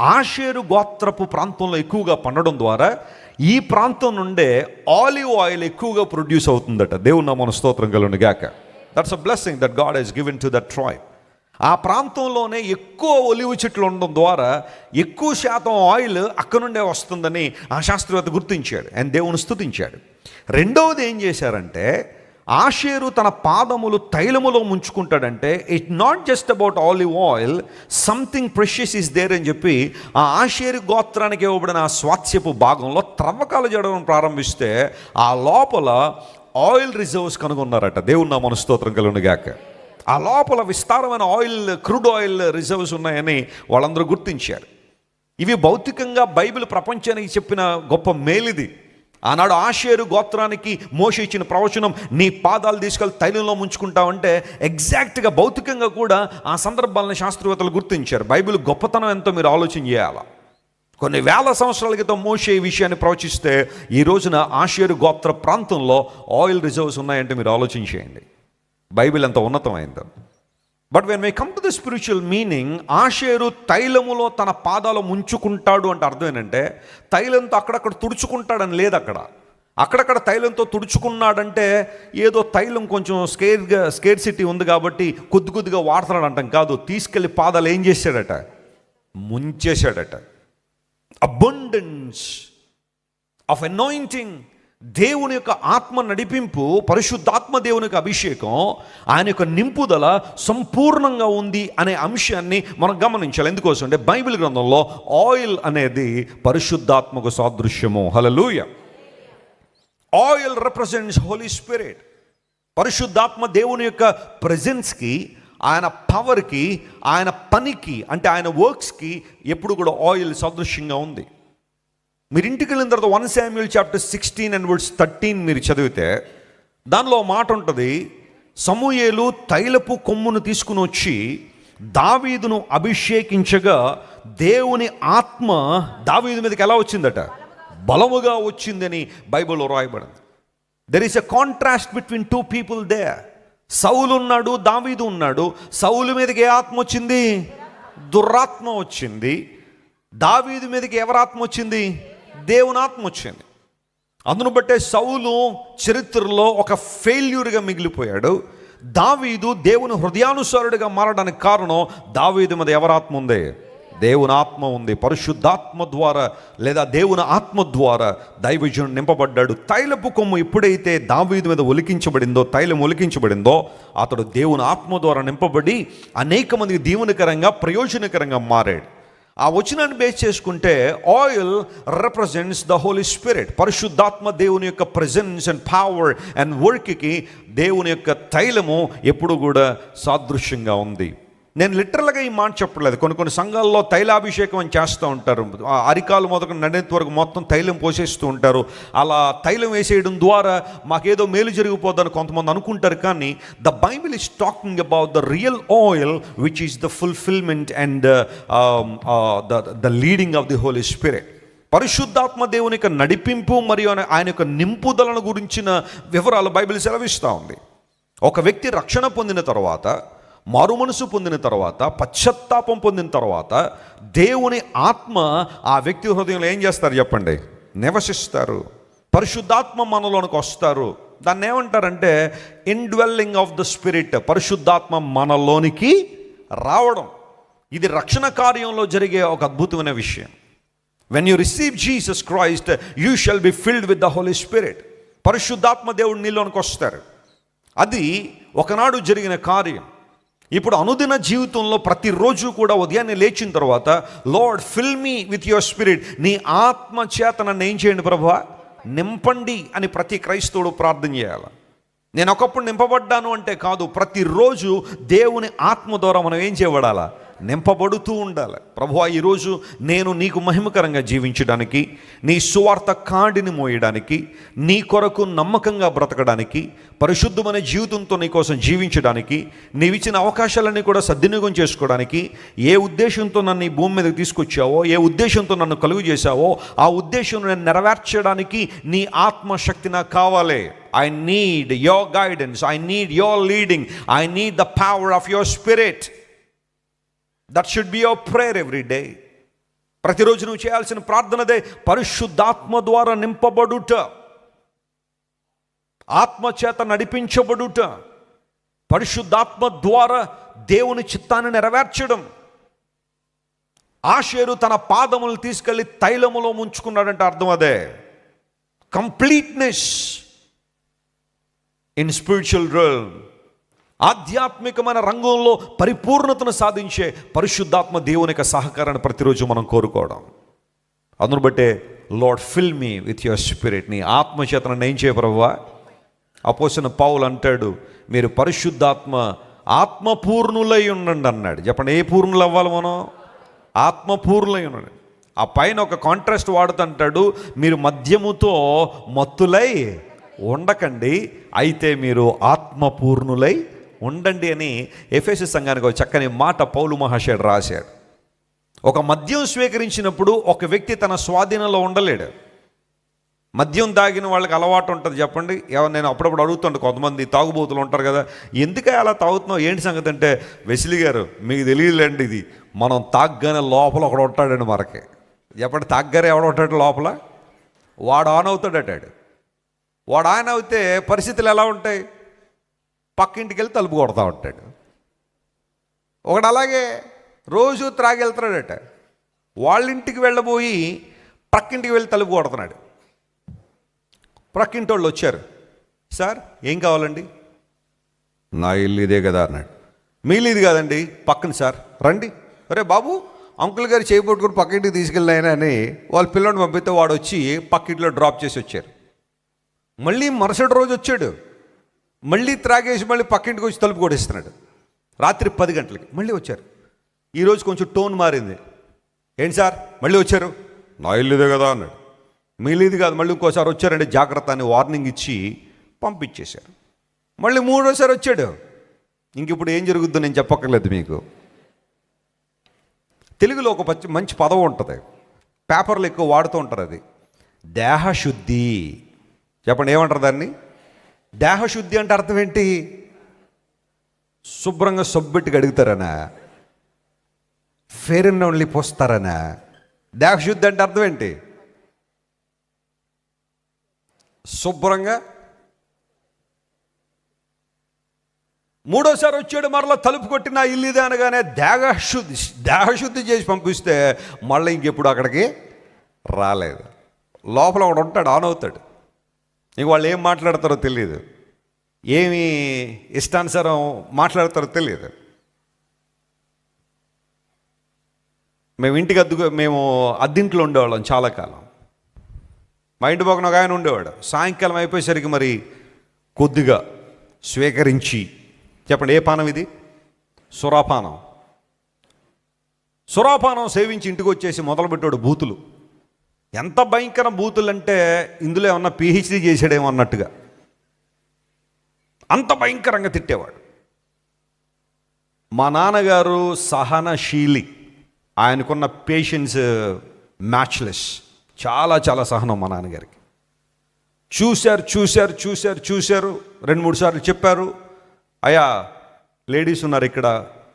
Speaker 1: ఆషేరు గోత్రపు ప్రాంతంలో ఎక్కువగా పండడం ద్వారా ఈ ప్రాంతం నుండే ఆలివ్ ఆయిల్ ఎక్కువగా ప్రొడ్యూస్ అవుతుందట. దేవుని నామమున స్తోత్రం కలుగును గాక. That's a blessing that God has given to that tribe. ఆ ప్రాంతంలోనే ఎక్కువ ఒలివ చెట్లు ఉండడం ద్వారా ఎక్కువ శాతం ఆయిల్ అక్కడ నుండే వస్తుందని ఆ శాస్త్రవేత్త గుర్తించాడు అండ్ దేవుని స్తుతించాడు. రెండవది ఏం చేశారంటే, ఆషేరు తన పాదములు తైలములో ముంచుకుంటాడంటే it not just about olive oil, something precious is there అని చెప్పి ఆ ఆషేరు గోత్రానికి ఇవ్వబడిన ఆ స్వాస్థ్యపు భాగంలో త్రవ్వకాలు చేయడం ప్రారంభిస్తే ఆ లోపల ఆయిల్ రిజర్వ్స్ కనుగొన్నారట. దేవుని నామమున స్తోత్రం కలుగును గాక. ఆ లోపల విస్తారమైన ఆయిల్, క్రూడ్ ఆయిల్ రిజర్వ్స్ ఉన్నాయని వాళ్ళందరూ గుర్తించారు. ఇవి భౌతికంగా బైబిల్ ప్రపంచానికి చెప్పిన గొప్ప మేలిది. ఆనాడు ఆషేరు గోత్రానికి మోషే ఇచ్చిన ప్రవచనం, నీ పాదాలు తీసుకెళ్ళి తైలంలో ముంచుకుంటావంటే ఎగ్జాక్ట్గా భౌతికంగా కూడా ఆ సందర్భాలను శాస్త్రవేత్తలు గుర్తించారు. బైబిల్ గొప్పతనం ఎంతో మీరు ఆలోచన చేయాలి. కొన్ని వేల సంవత్సరాల క్రితం మోషే ఈ విషయాన్ని ప్రవచిస్తే ఈ రోజున ఆషేరు గోత్ర ప్రాంతంలో ఆయిల్ రిజర్వ్స్ ఉన్నాయంటే మీరు ఆలోచన చేయండి. బైబిల్ ఎంత ఉన్నతమైందో. But when we come to the spiritual meaning, Asheru తైలములో తన పాదాలు ముంచుకుంటాడు అంటే అర్థం ఏంటంటే తైలంతో అక్కడక్కడ తుడుచుకుంటాడని లేదు. అక్కడక్కడ తైలంతో తుడుచుకున్నాడంటే ఏదో తైలం కొంచెం స్కేర్సిటీ ఉంది కాబట్టి కొద్దిగా వాడుతున్నాడు అంటాం కాదు. తీసుకెళ్ళి పాదాలు ఏం చేశాడట? ముంచేశాడట. అబండెన్స్ ఆఫ్ అనాయింటింగ్, దేవుని యొక్క ఆత్మ నడిపింపు, పరిశుద్ధాత్మ దేవుని యొక్క అభిషేకం, ఆయన యొక్క నింపుదల సంపూర్ణంగా ఉంది అనే అంశాన్ని మనం గమనించాలి. ఎందుకోసం అంటే బైబిల్ గ్రంథంలో ఆయిల్ అనేది పరిశుద్ధాత్మకు సాదృశ్యము. Hallelujah. Oil represents holy spirit. పరిశుద్ధాత్మ దేవుని యొక్క ప్రెజెన్స్కి, ఆయన పవర్కి, ఆయన పనికి అంటే ఆయన వర్క్స్కి ఎప్పుడు కూడా ఆయిల్ సాదృశ్యంగా ఉంది. మీరు ఇంటికి వెళ్ళిన తర్వాత 1 Samuel chapter 16 and verse 13 మీరు చదివితే దానిలో మాట ఉంటుంది, సమూయేలు తైలపు కొమ్మును తీసుకుని వచ్చి దావీదును అభిషేకించగా దేవుని ఆత్మ దావీదు మీదకి ఎలా వచ్చిందట? బలముగా వచ్చిందని బైబిల్లో రాయబడింది. There is a contrast between two people there. Saulu ఉన్నాడు, దావీదు ఉన్నాడు. సౌలు మీదకి ఏ ఆత్మ వచ్చింది? దురాత్మ వచ్చింది. దావీదు మీదకి ఎవరి ఆత్మ వచ్చింది? దేవుని ఆత్మ వచ్చింది. అందును బట్టే సౌలు చరిత్రలో ఒక ఫెయిల్యూర్గా మిగిలిపోయాడు. దావీదు దేవుని హృదయానుసారుడిగా మారడానికి కారణం దావీదు మీద ఎవరి ఆత్మ ఉంది? దేవుని ఆత్మ ఉంది. పరిశుద్ధాత్మ ద్వారా లేదా దేవుని ఆత్మ ద్వారా దైవజనుడు నింపబడ్డాడు. తైలపు కొమ్ము ఎప్పుడైతే దావీదు మీద ఒలికించబడిందో, తైలం ఒలికించబడిందో, అతడు దేవుని ఆత్మ ద్వారా నింపబడి అనేక మందికి దీవెనకరంగా, ప్రయోజనకరంగా మారాడు. ఆ వచనాన్ని బేస్ చేసుకుంటే oil represents the Holy spirit. పరిశుద్ధాత్మ దేవుని యొక్క ప్రెజెన్స్ అండ్ పవర్ అండ్ వర్క్కి దేవుని యొక్క తైలము ఎప్పుడు కూడా సాదృశ్యంగా ఉంది. నేను లిటరల్గా ఈ మాట చెప్పలేదు. కొన్ని సంఘాల్లో తైలాభిషేకం అని చేస్తూ ఉంటారు. అరికాలు మొదలు నడేంత వరకు మొత్తం తైలం పోసేస్తూ ఉంటారు. అలా తైలం వేసేయడం ద్వారా మాకేదో మేలు జరిగిపోద్దని కొంతమంది అనుకుంటారు. కానీ the Bible is talking about the real oil which is the fulfilment and the leading of the Holy spirit. పరిశుద్ధాత్మ దేవుని యొక్క నడిపింపు మరియు ఆయన యొక్క నింపుదలను గురించిన వివరాలు బైబిల్ సెలవిస్తూ ఉంది. ఒక వ్యక్తి రక్షణ పొందిన తర్వాత, మారు మనసు పొందిన తర్వాత, పశ్చాత్తాపం పొందిన తర్వాత దేవుని ఆత్మ ఆ వ్యక్తి హృదయంలో ఏం చేస్తారు చెప్పండి? నివసిస్తారు. పరిశుద్ధాత్మ మనలోనికి వస్తారు. దాన్ని ఏమంటారంటే ఇన్డ్వెల్లింగ్ ఆఫ్ ద స్పిరిట్. పరిశుద్ధాత్మ మనలోనికి రావడం. ఇది రక్షణ కార్యంలో జరిగే ఒక అద్భుతమైన విషయం. When you receive Jesus Christ you shall be filled with the Holy spirit. పరిశుద్ధాత్మ దేవుడు నీలోనికి వస్తారు. అది ఒకనాడు జరిగిన కార్యం. ఇప్పుడు అనుదిన జీవితంలో ప్రతిరోజు కూడా ఉదయాన్నే లేచిన తర్వాత lord fill me with your spirit, నీ ఆత్మ చేత నన్ను ఏం చేయండి ప్రభువా, నింపండి అని ప్రతి క్రైస్తవుడు ప్రార్థన చేయాలి. నేను ఒకప్పుడు నింపబడ్డాను అంటే కాదు, ప్రతిరోజు దేవుని ఆత్మ ద్వారా మనం ఏం చేయబడాలా? నింపబడుతూ ఉండాలి. ప్రభువా, ఈరోజు నేను నీకు మహిమకరంగా జీవించడానికి, నీ సువార్త కాడిని మోయడానికి, నీ కొరకు నమ్మకంగా బ్రతకడానికి, పరిశుద్ధమైన జీవితంతో నీ కోసం జీవించడానికి, నీవిచ్చిన అవకాశాలన్నీ కూడా సద్వినియోగం చేసుకోవడానికి, ఏ ఉద్దేశంతో నన్ను ఈ భూమి మీదకి తీసుకొచ్చావో, ఏ ఉద్దేశంతో నన్ను కలుగు చేశావో ఆ ఉద్దేశం నేను నెరవేర్చడానికి నీ ఆత్మశక్తి నాకు కావాలి. I need your guidance. I need your leading. I need the power of your spirit. That should be your prayer every day. ప్రతిరోజు నువ్వు చేయాల్సిన ప్రార్థనదే పరిశుద్ధాత్మ ద్వారా నింపబడుట, ఆత్మ చేత నడిపించబడుట, పరిశుద్ధాత్మ ద్వారా దేవుని చిత్తాన్ని నెరవేర్చడం. ఆషేరు తన పాదములు తీసుకెళ్లి తైలములో ముంచుకున్నాడంటే అర్థం అదే. కంప్లీట్నెస్ ఇన్ స్పిరిచువల్ రిల్మ్, ఆధ్యాత్మికమైన రంగంలో పరిపూర్ణతను సాధించే పరిశుద్ధాత్మ దేవుని యొక్క సహకారాన్ని ప్రతిరోజు మనం కోరుకోవడం. అందును బట్టే lord fill me with your spirit, నీ ఆత్మచేతను ఏం చేయ ప్రభువా. అపోస్తలుడైన పౌలు అంటాడు, మీరు పరిశుద్ధాత్మ ఆత్మపూర్ణులై ఉండండి అన్నాడు. చెప్పండి, ఏ పూర్ణులు అవ్వాలి మనం? ఆత్మపూర్ణులై ఉండండి. ఆ పైన ఒక కాంట్రాస్ట్ వాడుతుంటాడు, మీరు మద్యముతో మత్తులై ఉండకండి, అయితే మీరు ఆత్మపూర్ణులై ఉండండి అని ఎఫెసు సంఘానికి ఒక చక్కని మాట పౌలు మహాశయుడు రాశాడు. ఒక మద్యం స్వీకరించినప్పుడు ఒక వ్యక్తి తన స్వాధీనంలో ఉండలేడు. మద్యం తాగిన వాళ్ళకి అలవాటు ఉంటుంది. చెప్పండి, నేను అప్పుడప్పుడు అడుగుతుంటే, కొంతమంది తాగుబోతులు ఉంటారు కదా, ఎందుకే అలా తాగుతున్నావు, ఏంటి సంగతి అంటే, వెసిలి గారు మీకు తెలియదులేండి, ఇది మనం తాగ్గానే లోపల ఒకడు ఉంటాడండి మనకి. చెప్పండి, తాగ్గానే ఎవడు ఉంటాడు లోపల? వాడు ఆన్ అవుతాడటాడు. వాడు ఆన్ అవుతే పరిస్థితులు ఎలా ఉంటాయి? పక్కింటికి వెళ్ళి తలుపు కొడతా ఉంటాడు. ఒకడు అలాగే రోజు త్రాగి వెళ్తున్నాడట, వాళ్ళ ఇంటికి వెళ్ళబోయి పక్కింటికి వెళ్ళి తలుపు కొడుతున్నాడు. ప్రక్కింటి వాళ్ళు వచ్చారు, సార్ ఏం కావాలండి? నా ఇల్లు ఇదే కదా అన్నాడు. మీ ఇల్లు ఇది కాదండి, పక్కన సార్, రండి. అరే బాబు, అంకుల్ గారు చేయబట్టుకుని పక్కింటికి తీసుకెళ్ళినాయన అని వాళ్ళ పిల్లల్ని పంపితే వాడు వచ్చి పక్కింటిలో డ్రాప్ చేసి వచ్చారు. మళ్ళీ మరుసటి రోజు వచ్చాడు, మళ్ళీ త్రాగేసి మళ్ళీ పక్కింటికి వచ్చి తలుపు కొడేస్తున్నాడు. రాత్రి 10 గంటలకి మళ్ళీ వచ్చారు. ఈరోజు కొంచెం టోన్ మారింది. ఏంటి సార్ మళ్ళీ వచ్చారు? నా ఇల్లు ఇదే కదా అన్నాడు. మీ ఇల్లు ఇది కాదు, మళ్ళీ ఇంకోసారి వచ్చారంటే జాగ్రత్త అని వార్నింగ్ ఇచ్చి పంపించేశారు. మళ్ళీ 3వ వచ్చాడు. ఇంక ఇప్పుడు ఏం జరుగుద్దో నేను చెప్పక్కర్లేదు మీకు. తెలుగులో ఒక మంచి పదం ఉంటుంది, పేపర్లు ఎక్కువ వాడుతూ ఉంటారు, అది దేహశుద్ధి. చెప్పండి, ఏమంటారు దాన్ని? దేహశుద్ధి అంటే అర్థం ఏంటి? శుభ్రంగా సబ్బెట్టుకు అడుగుతారనా? ఫెయిర్ అండ్ ఓన్లీ పోస్తారనా? దేహశుద్ధి అంటే అర్థం ఏంటి? శుభ్రంగా. 3వ వచ్చాడు, మరలా తలుపు కొట్టి నా ఇల్లు ఇదే అనగానే దేహశుద్ధి చేసి పంపిస్తే మళ్ళీ ఇంకెప్పుడు అక్కడికి రాలేదు. లోపల ఒకడు ఉంటాడు, ఆన్ అవుతాడు. ఇంక వాళ్ళు ఏం మాట్లాడతారో తెలియదు, ఏమి ఇష్టానుసారం మాట్లాడతారో తెలియదు. మేము అద్దింట్లో ఉండేవాళ్ళం చాలా కాలం. మా ఇంటి పక్కన ఒక ఆయన ఉండేవాడు. సాయంకాలం అయిపోయేసరికి మరి కొద్దిగా స్వీకరించి, చెప్పండి ఏ పానం ఇది? సురాపానం. సురాపానం సేవించి ఇంటికి వచ్చేసి మొదలుపెట్టాడు బూతులు. ఎంత భయంకర బూతులు అంటే ఇందులో ఏమన్నా పిహెచ్డీ చేసాడేమో అన్నట్టుగా అంత భయంకరంగా తిట్టేవాడు. మా నాన్నగారు సహనశీలి, ఆయనకున్న పేషెన్స్ మ్యాచ్లెస్, చాలా చాలా సహనం మా నాన్నగారికి. చూశారు 2-3 సార్లు చెప్పారు, అయ్యా లేడీస్ ఉన్నారు ఇక్కడ,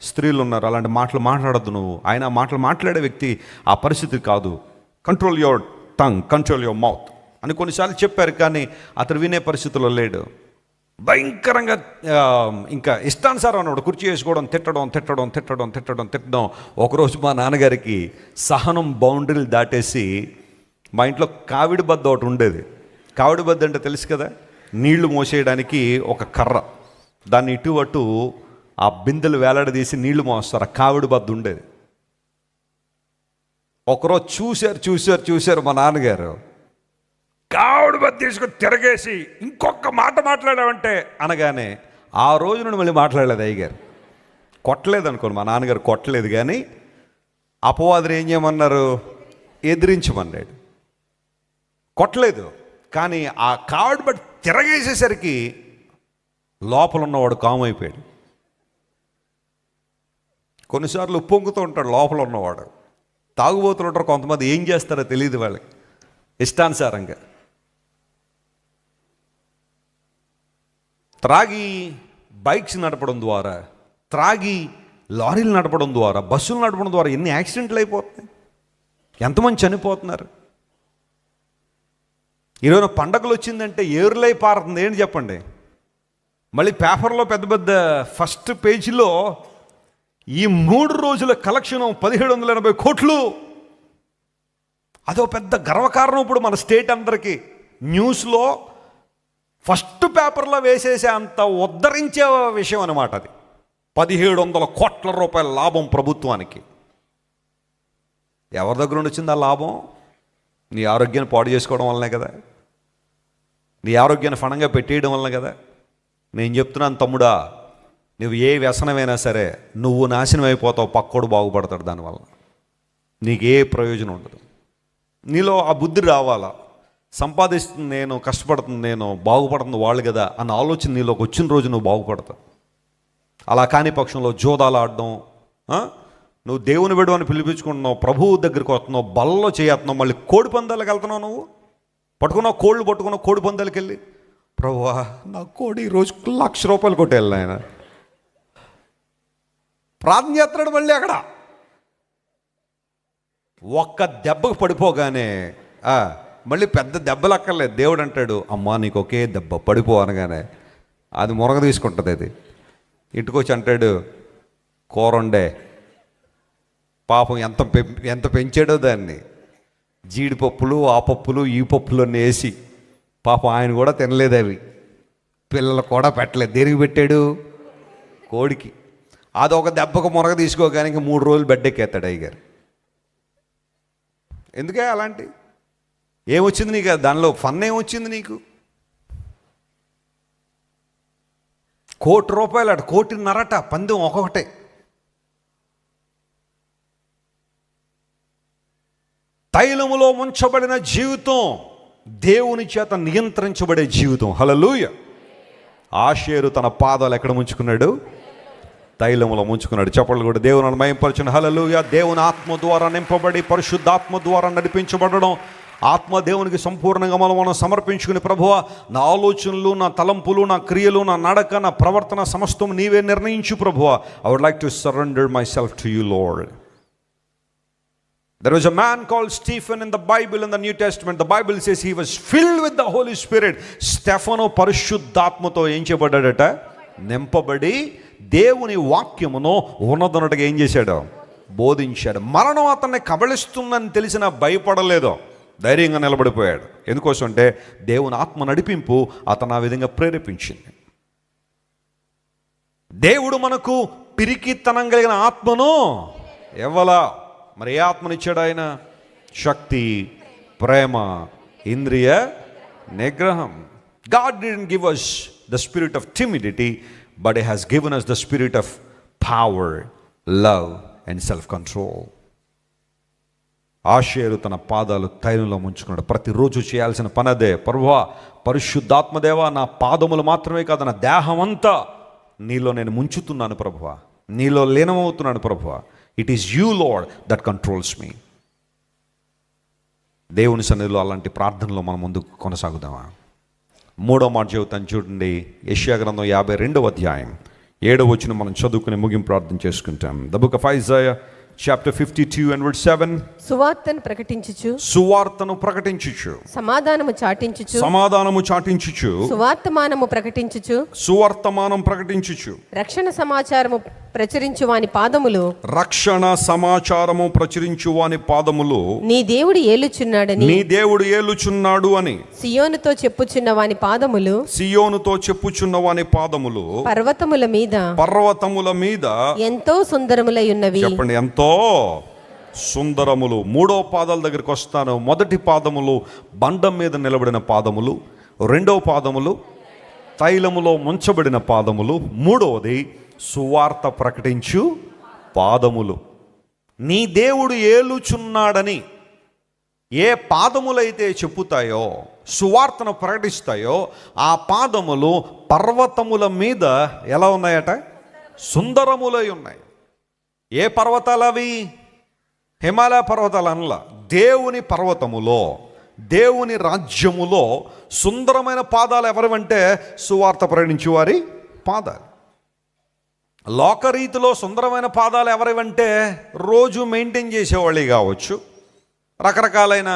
Speaker 1: స్త్రీలు ఉన్నారు, అలాంటి మాటలు మాట్లాడద్దు నువ్వు. ఆయన మాటలు మాట్లాడే వ్యక్తి ఆ పరిస్థితి కాదు, control your tongue, control your mouth అని కొన్నిసార్లు చెప్పారు. కానీ అతను వినే పరిస్థితుల్లో లేడు. భయంకరంగా ఇంకా ఇష్టానుసారం అన్నాడు, కుర్చీ వేసుకోవడం, తిట్టడం. ఒకరోజు మా నాన్నగారికి సహనం బౌండరీలు దాటేసి, మా ఇంట్లో కావిడి బద్ద ఒకటి ఉండేది. కావిడి బద్ద అంటే తెలుసు కదా, నీళ్లు మోసేయడానికి ఒక కర్ర, దాన్ని ఇటు అటు ఆ బిందెలు వేలాడదీసి నీళ్లు మోస్తారు, ఆ కావిడి బద్ద ఉండేది. ఒకరోజు చూశారు మా నాన్నగారు, కావిడి బద్ద తీసుకొని తిరగేసి ఇంకొక మాట మాట్లాడామంటే అనగానే ఆ రోజు నుండి మళ్ళీ మాట్లాడలేదు అయ్యగారు. కొట్టలేదు అనుకోండి, మా నాన్నగారు కొట్టలేదు, కానీ అపవాదులు ఏం చేయమన్నారు? ఎదిరించమన్నాడు. కొట్టలేదు, కానీ ఆ కావిడి బట్టి తిరగేసేసరికి లోపల ఉన్నవాడు కామైపోయాడు. కొన్నిసార్లు ఉప్పొంగుతూ ఉంటాడు లోపల ఉన్నవాడు. తాగుబోతులు ఉంటారు కొంతమంది, ఏం చేస్తారో తెలియదు వాళ్ళకి, ఇష్టానుసారంగా త్రాగి బైక్స్ నడపడం ద్వారా, త్రాగి లారీలు నడపడం ద్వారా, బస్సులు నడపడం ద్వారా ఎన్ని యాక్సిడెంట్లు అయిపోతున్నాయి. ఎంతమంది చనిపోతున్నారు? ఈరోజు పండగలు వచ్చిందంటే ఏరులై పారుతుంది. ఏంటి చెప్పండి? మళ్ళీ పేపర్లో పెద్ద పెద్ద ఫస్ట్ పేజీలో ఈ 3 రోజుల కలెక్షన్ 1780 కోట్లు. అదో పెద్ద గర్వకారణం ఇప్పుడు మన స్టేట్ అందరికీ. న్యూస్లో ఫస్ట్ పేపర్లో వేసేసే అంత ఉద్ధరించే విషయం అన్నమాట అది. 1700 కోట్ల రూపాయల లాభం ప్రభుత్వానికి. ఎవరి దగ్గర నుండి వచ్చింది ఆ లాభం? నీ ఆరోగ్యాన్ని పాడు చేసుకోవడం వల్లనే కదా, నీ ఆరోగ్యాన్ని ఫణంగా పెట్టేయడం వల్లనే కదా. నేను చెప్తున్నాను తమ్ముడా, నువ్వు ఏ వ్యసనమైనా సరే నువ్వు నాశనం అయిపోతావు, పక్కోడు బాగుపడతాడు. దానివల్ల నీకు ఏ ప్రయోజనం ఉండదు. నీలో ఆ బుద్ధి రావాలా. సంపాదిస్తుంది నేను, కష్టపడుతుంది నేను, బాగుపడుతుంది వాళ్ళు కదా అన్న ఆలోచన నీలోకి వచ్చిన రోజు నువ్వు బాగుపడతావు. అలా కాని పక్షంలో జోదాలు ఆడడం, నువ్వు దేవుని బిడ్డ అని పిలిపించుకుంటున్నావు, ప్రభువు దగ్గరికి వస్తున్నావు, బల్లో చేస్తున్నావు, మళ్ళీ కోడి పందాలకు వెళ్తున్నావు. నువ్వు కోళ్ళు పట్టుకున్నావు, కోడి పందాలకు వెళ్ళి, ప్రభువా నా కోడి ఈరోజు 1,00,000 రూపాయలు కొట్టేయాలి ఆయన ప్రార్థన చేస్తున్నాడు. మళ్ళీ అక్కడ ఒక్క దెబ్బకు పడిపోగానే మళ్ళీ పెద్ద దెబ్బలు అక్కర్లేదు. దేవుడు అంటాడు, అమ్మా నీకు ఒకే దెబ్బ, పడిపో అనగానే అది మురగ తీసుకుంటుంది. అది ఇంటికొచ్చి అంటాడు, కూరండే పాపం ఎంత పెంచాడో దాన్ని, జీడిపప్పులు ఆ పప్పులు ఈ పప్పులు అన్నీ వేసి పాపం ఆయన కూడా తినలేదు. అవి పిల్లలు కూడా పెట్టలేదు. దేనికి పెట్టాడు? కోడికి. అదొక దెబ్బకు మురగ తీసుకోగానే 3 రోజులు బెడ్డెక్కేస్తాడు అయ్యగారు. ఎందుకే అలాంటి? ఏమొచ్చింది నీకు? దానిలో ఫన్ ఏమొచ్చింది నీకు? ₹1,00,00,000 1,50,00,000 పందెం ఒక్కొక్కటే. తైలములో ముంచబడిన జీవితం దేవుని చేత నియంత్రించబడే జీవితం. హల్లెలూయ. ఆషేరు తన పాదాలు ఎక్కడ ముంచుకున్నాడు? తైలములో ముంచుకున్నాడు. చెప్పలు కూడా దేవుని మహిమపరచండి. హల్లెలూయ. దేవుని ఆత్మ ద్వారా నింపబడి పరిశుద్ధాత్మ ద్వారా నడిపించబడడం. ఆత్మ దేవునికి సంపూర్ణంగా మనం సమర్పించుకుని, ప్రభువా నా ఆలోచనలు, నా తలంపులు, నా క్రియలు, నా నడక, నా ప్రవర్తన సమస్తం నీవే నిర్ణయించు ప్రభువా. I would like to surrender myself to you Lord. There was a man called Stephen in the Bible, in the New Testament. The Bible says he was filled with the Holy Spirit. Stephen పరిశుద్ధాత్మతో ఏం చేయబడ్డాడట? నింపబడి దేవుని వాక్యమును ఉన్నదన్నట్టుగా ఏం చేశాడు? బోధించాడు. మరణం అతన్ని కబళిస్తుందని తెలిసిన భయపడలేదు, ధైర్యంగా నిలబడిపోయాడు. ఎందుకోసం అంటే దేవుని ఆత్మ నడిపింపు అతను ఆ విధంగా ప్రేరేపించింది. దేవుడు మనకు పిరికితనం కలిగిన ఆత్మను ఇవ్వలా. మరి ఏ ఆత్మనిచ్చాడు ఆయన? శక్తి, ప్రేమ, ఇంద్రియ నిగ్రహం. God didn't give us the spirit of timidity, but He has given us the spirit of power, love and self-control. Asher తన పాదాలు తైలంలో ముంచుకున్నాడు. ప్రతిరోజు చేయాల్సిన పని అదే. ప్రభువా పరిశుద్ధాత్మదేవా, నా పాదములు మాత్రమే కాదు, నా దేహం అంతా నీలో నేను ముంచుతున్నాను ప్రభువా, నీలో లీనమవుతున్నాను ప్రభువా. It is you Lord that controls me. దేవుని సన్నిధిలో అలాంటి ప్రార్థనలో మనం ముందుకు కొనసాగుదామా? 3వ మాట చెబుతాను చూడండి. యెషయా గ్రంథం 52వ అధ్యాయం 7వ వచనం మనం చదువుకుని ముగింపు ప్రార్థన చేసుకుంటాం. The book of Isaiah chapter 52 and verse 7.
Speaker 2: సువార్తను ప్రకటించుచు,
Speaker 1: సువార్తను ప్రకటించుచు,
Speaker 2: సమాధానము చాటించుచు,
Speaker 1: సమాధానము చాటించుచు,
Speaker 2: సువార్తమానము ప్రకటించుచు,
Speaker 1: సువార్తమానం ప్రకటించుచు,
Speaker 2: రక్షణ సమాచారము ప్రచురించు వాని పాదములు,
Speaker 1: రక్షణ సమాచారము ప్రచురించు వాని పాదములు
Speaker 2: నీ దేవుడు ఏలుచున్నాడని,
Speaker 1: నీ దేవుడు ఏలుచున్నాడు అని
Speaker 2: సియోనుతో చెప్పుచున్న వాని పాదములు,
Speaker 1: సియోనుతో చెప్పుచున్న వాని పాదములు
Speaker 2: పర్వతముల మీద ఎంతో సుందరములై ఉన్నవి.
Speaker 1: చెప్పండి, ఎంతో సుందరములు. 3వ పాదాల దగ్గరికి వస్తాను. మొదటి పాదములు బండం మీద నిలబడిన పాదములు, 2వ పాదములు తైలములో ముంచబడిన పాదములు, 3వది సువార్త ప్రకటించు పాదములు. నీ దేవుడు ఏలుచున్నాడని ఏ పాదములైతే చెప్పుతాయో, సువార్తను ప్రకటిస్తాయో, ఆ పాదములు పర్వతముల మీద ఎలా ఉన్నాయట? సుందరములై ఉన్నాయి. ఏ పర్వతాలు అవి? హిమాలయ పర్వతాలు అనలా. దేవుని పర్వతములో, దేవుని రాజ్యములో సుందరమైన పాదాలు ఎవరివంటే సువార్త ప్రకటించే వారి పాదాలు. లోకరీతిలో సుందరమైన పాదాలు ఎవరివంటే రోజు మెయింటైన్ చేసేవాళ్ళు కావచ్చు, రకరకాలైన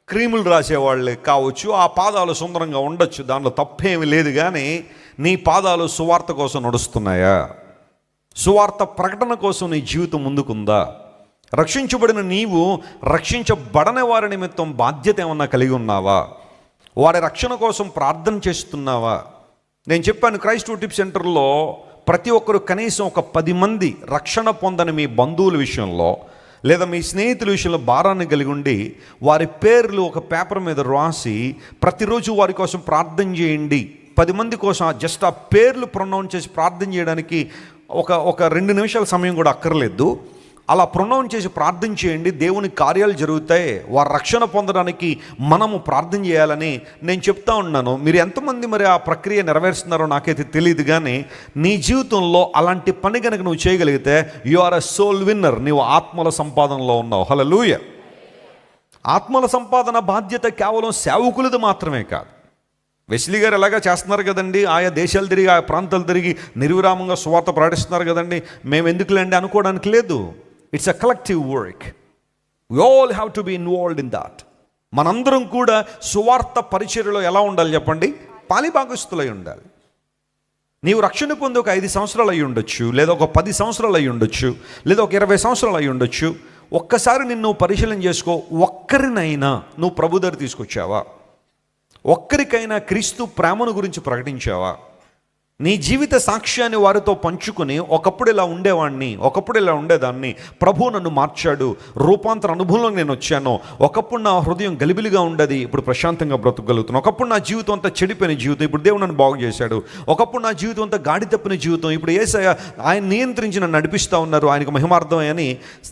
Speaker 1: క్రీములు రాసేవాళ్ళే కావచ్చు, ఆ పాదాలు సుందరంగా ఉండొచ్చు, దాంట్లో తప్పేమీ లేదు. కానీ నీ పాదాలు సువార్త కోసం నడుస్తున్నాయా? సువార్త ప్రకటన కోసం నీ జీవితం ముందుకుందా? రక్షించబడిన నీవు రక్షించబడని వారి నిమిత్తం బాధ్యత ఏమన్నా కలిగి ఉన్నావా? వారి రక్షణ కోసం ప్రార్థన చేస్తున్నావా? నేను చెప్పాను, క్రైస్ట్ టిప్ సెంటర్లో ప్రతి ఒక్కరు కనీసం ఒక 10 మంది రక్షణ పొందని మీ బంధువుల విషయంలో లేదా మీ స్నేహితుల విషయంలో భారాన్ని కలిగి ఉండి వారి పేర్లు ఒక పేపర్ మీద రాసి ప్రతిరోజు వారి కోసం ప్రార్థన చేయండి. 10 మంది కోసం జస్ట్ ఆ పేర్లు ప్రొనౌన్స్ చేసి ప్రార్థన చేయడానికి ఒక 2 నిమిషాల సమయం కూడా అక్కర్లేదు. అలా ప్రొనౌన్స్ చేసి ప్రార్థన చేయండి, దేవుని కార్యాలు జరుగుతాయి. వారు రక్షణ పొందడానికి మనము ప్రార్థన చేయాలని నేను చెప్తా ఉన్నాను. మీరు ఎంతమంది మరి ఆ ప్రక్రియ నెరవేరుస్తున్నారో నాకైతే తెలియదు. కానీ నీ జీవితంలో అలాంటి పని కనుక నువ్వు చేయగలిగితే you are a soul winner. నీవు ఆత్మల సంపాదనలో ఉన్నావు. హల్లెలూయా. ఆత్మల సంపాదన బాధ్యత కేవలం సేవకులది మాత్రమే కాదు. వెస్లీ గారు ఎలాగా చేస్తున్నారు కదండి, ఆయా దేశాలు తిరిగి ఆయా ప్రాంతాలు తిరిగి నిర్విరామంగా సువార్త ప్రకటిస్తున్నారు కదండి, మేము ఎందుకులేండి అనుకోవడానికి లేదు. It's a collective work. We all have to be involved in that. మనందరం కూడా సువార్త పరిచర్యలో ఎలా ఉండాలి చెప్పండి? పాలిభాగస్తులై ఉండాలి. నీవు రక్షణ పొంది ఒక 5 సంవత్సరాలు అయి ఉండొచ్చు, లేదా ఒక 10 సంవత్సరాలు అయి ఉండొచ్చు, లేదా ఒక 20 సంవత్సరాలు అయి ఉండొచ్చు. ఒక్కసారి నిన్ను పరిశీలన చేసుకో. ఒక్కరినైనా నువ్వు ప్రభు దగ్గర తీసుకొచ్చావా? ఒక్కరికైనా క్రీస్తు ప్రేమను గురించి ప్రకటించావా? నీ జీవిత సాక్ష్యాన్ని వారితో పంచుకుని ఒకప్పుడు ఇలా ఉండేవాడిని, ఒకప్పుడు ఇలా ఉండేదాన్ని, ప్రభు నన్ను మార్చాడు, రూపాంతర అనుభవంలో నేను వచ్చాను, ఒకప్పుడు నా హృదయం గలిబిలిగా ఉండేది, ఇప్పుడు ప్రశాంతంగా బ్రతకగలుగుతున్నాను, ఒకప్పుడు నా జీవితం అంతా చెడిపోయిన జీవితం, ఇప్పుడు దేవుడు నన్ను బాగు చేశాడు, ఒకప్పుడు నా జీవితం అంతా గాడి తప్పిన జీవితం, ఇప్పుడు యేసయ్య ఆయన నియంత్రించి నన్ను నడిపిస్తూ ఉన్నారు, ఆయనకు మహిమార్థం అని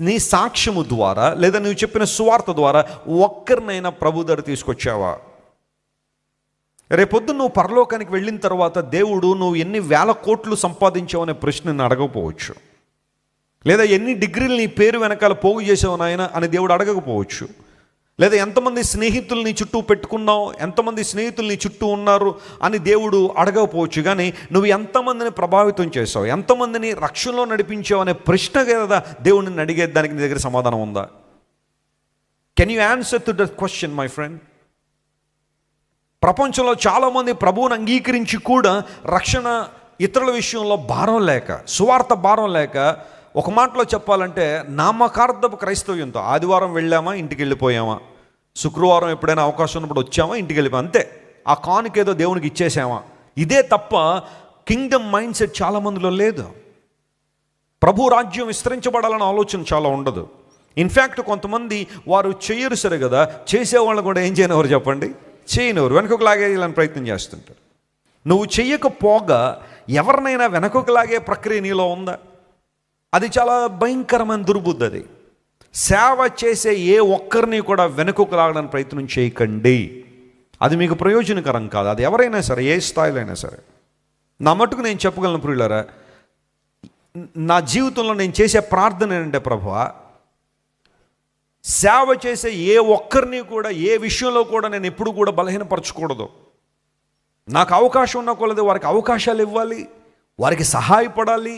Speaker 1: నీ సాక్ష్యము ద్వారా లేదా నువ్వు చెప్పిన సువార్త ద్వారా ఒక్కరినైనా ప్రభు దగ్గర తీసుకొచ్చావా? రేపొద్దు నువ్వు పరలోకానికి వెళ్ళిన తర్వాత దేవుడు నువ్వు ఎన్ని వేల కోట్లు సంపాదించావు అనే ప్రశ్న నిన్ను అడగకపోవచ్చు, లేదా ఎన్ని డిగ్రీలు నీ పేరు వెనకాల పోగు చేసావు నాయన అని దేవుడు అడగకపోవచ్చు, లేదా ఎంతమంది స్నేహితులు నీ చుట్టూ పెట్టుకున్నావు, ఎంతమంది స్నేహితులు నీ చుట్టూ ఉన్నారు అని దేవుడు అడగకపోవచ్చు. కానీ నువ్వు ఎంతమందిని ప్రభావితం చేసావు, ఎంతమందిని రక్షణలో నడిపించావు అనే ప్రశ్న కదా దేవుడిని అడిగేదానికి నీ దగ్గర సమాధానం ఉందా? Can you answer to that question my friend? ప్రపంచంలో చాలామంది ప్రభువుని అంగీకరించి కూడా రక్షణ ఇతరుల విషయంలో భారం లేక, సువార్త భారం లేక, ఒక మాటలో చెప్పాలంటే నామకార్థపు క్రైస్తవ్యంతో ఆదివారం వెళ్ళామా ఇంటికి వెళ్ళిపోయామా, శుక్రవారం ఎప్పుడైనా అవకాశం ఉన్నప్పుడు వచ్చామా ఇంటికి వెళ్ళిపోయామా, అంతే. ఆ కానుకేదో దేవునికి ఇచ్చేసామా, ఇదే తప్ప కింగ్డమ్ మైండ్ సెట్ చాలామందిలో లేదు. ప్రభు రాజ్యం విస్తరించబడాలన్న ఆలోచన చాలా ఉండదు. ఇన్ఫ్యాక్ట్ కొంతమంది వారు చెయ్యరు సరే కదా, చేసేవాళ్ళు కూడా ఏం చేయనివారు చెప్పండి? చేయనివారు, వెనకకు లాగేయాలని ప్రయత్నం చేస్తుంటారు. నువ్వు చెయ్యకపోగా ఎవరినైనా వెనకకు లాగే ప్రక్రియ నీలో ఉందా? అది చాలా భయంకరమైన దుర్బుద్ధి. అది సేవ చేసే ఏ ఒక్కరిని కూడా వెనకకు లాగడానికి ప్రయత్నం చేయకండి. అది మీకు ప్రయోజనకరం కాదు. అది ఎవరైనా సరే, ఏ స్థాయిలో అయినా సరే. నా మటుకు నేను చెప్పగలను ప్రియులారా, నా జీవితంలో నేను చేసే ప్రార్థన ఏంటంటే, ప్రభువా సేవ చేసే ఏ ఒక్కరిని కూడా ఏ విషయంలో కూడా నేను ఎప్పుడు కూడా బలహీనపరచకూడదు. నాకు అవకాశం ఉన్న కొలది వారికి అవకాశాలు ఇవ్వాలి, వారికి సహాయపడాలి,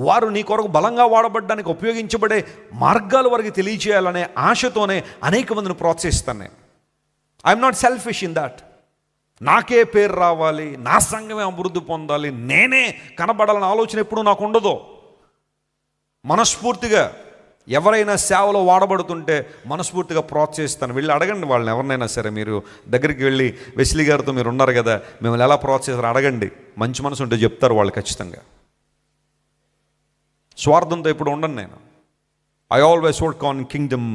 Speaker 1: వారు నీ కొరకు బలంగా వాడబడ్డానికి ఉపయోగించబడే మార్గాలు వారికి తెలియచేయాలనే ఆశతోనే అనేక మందిని ప్రోత్సహిస్తాను నేను. I'm not selfish in that. నాకే పేరు రావాలి, నా సంఘమే అభివృద్ధి పొందాలి, నేనే కనబడాలన్న ఆలోచన ఎప్పుడూ నాకు ఉండదు. మనస్ఫూర్తిగా ఎవరైనా సేవలో వాడబడుతుంటే మనస్ఫూర్తిగా ప్రోత్సహిస్తాను. వెళ్ళి అడగండి వాళ్ళని, ఎవరినైనా సరే. మీరు దగ్గరికి వెళ్ళి వెస్లీ గారితో మీరు ఉన్నారు కదా, మిమ్మల్ని ఎలా ప్రోత్సహిస్తారు అడగండి. మంచి మనసు ఉంటే చెప్తారు వాళ్ళు ఖచ్చితంగా. స్వార్థంతో ఇప్పుడు ఉండను నేను. I always work on kingdom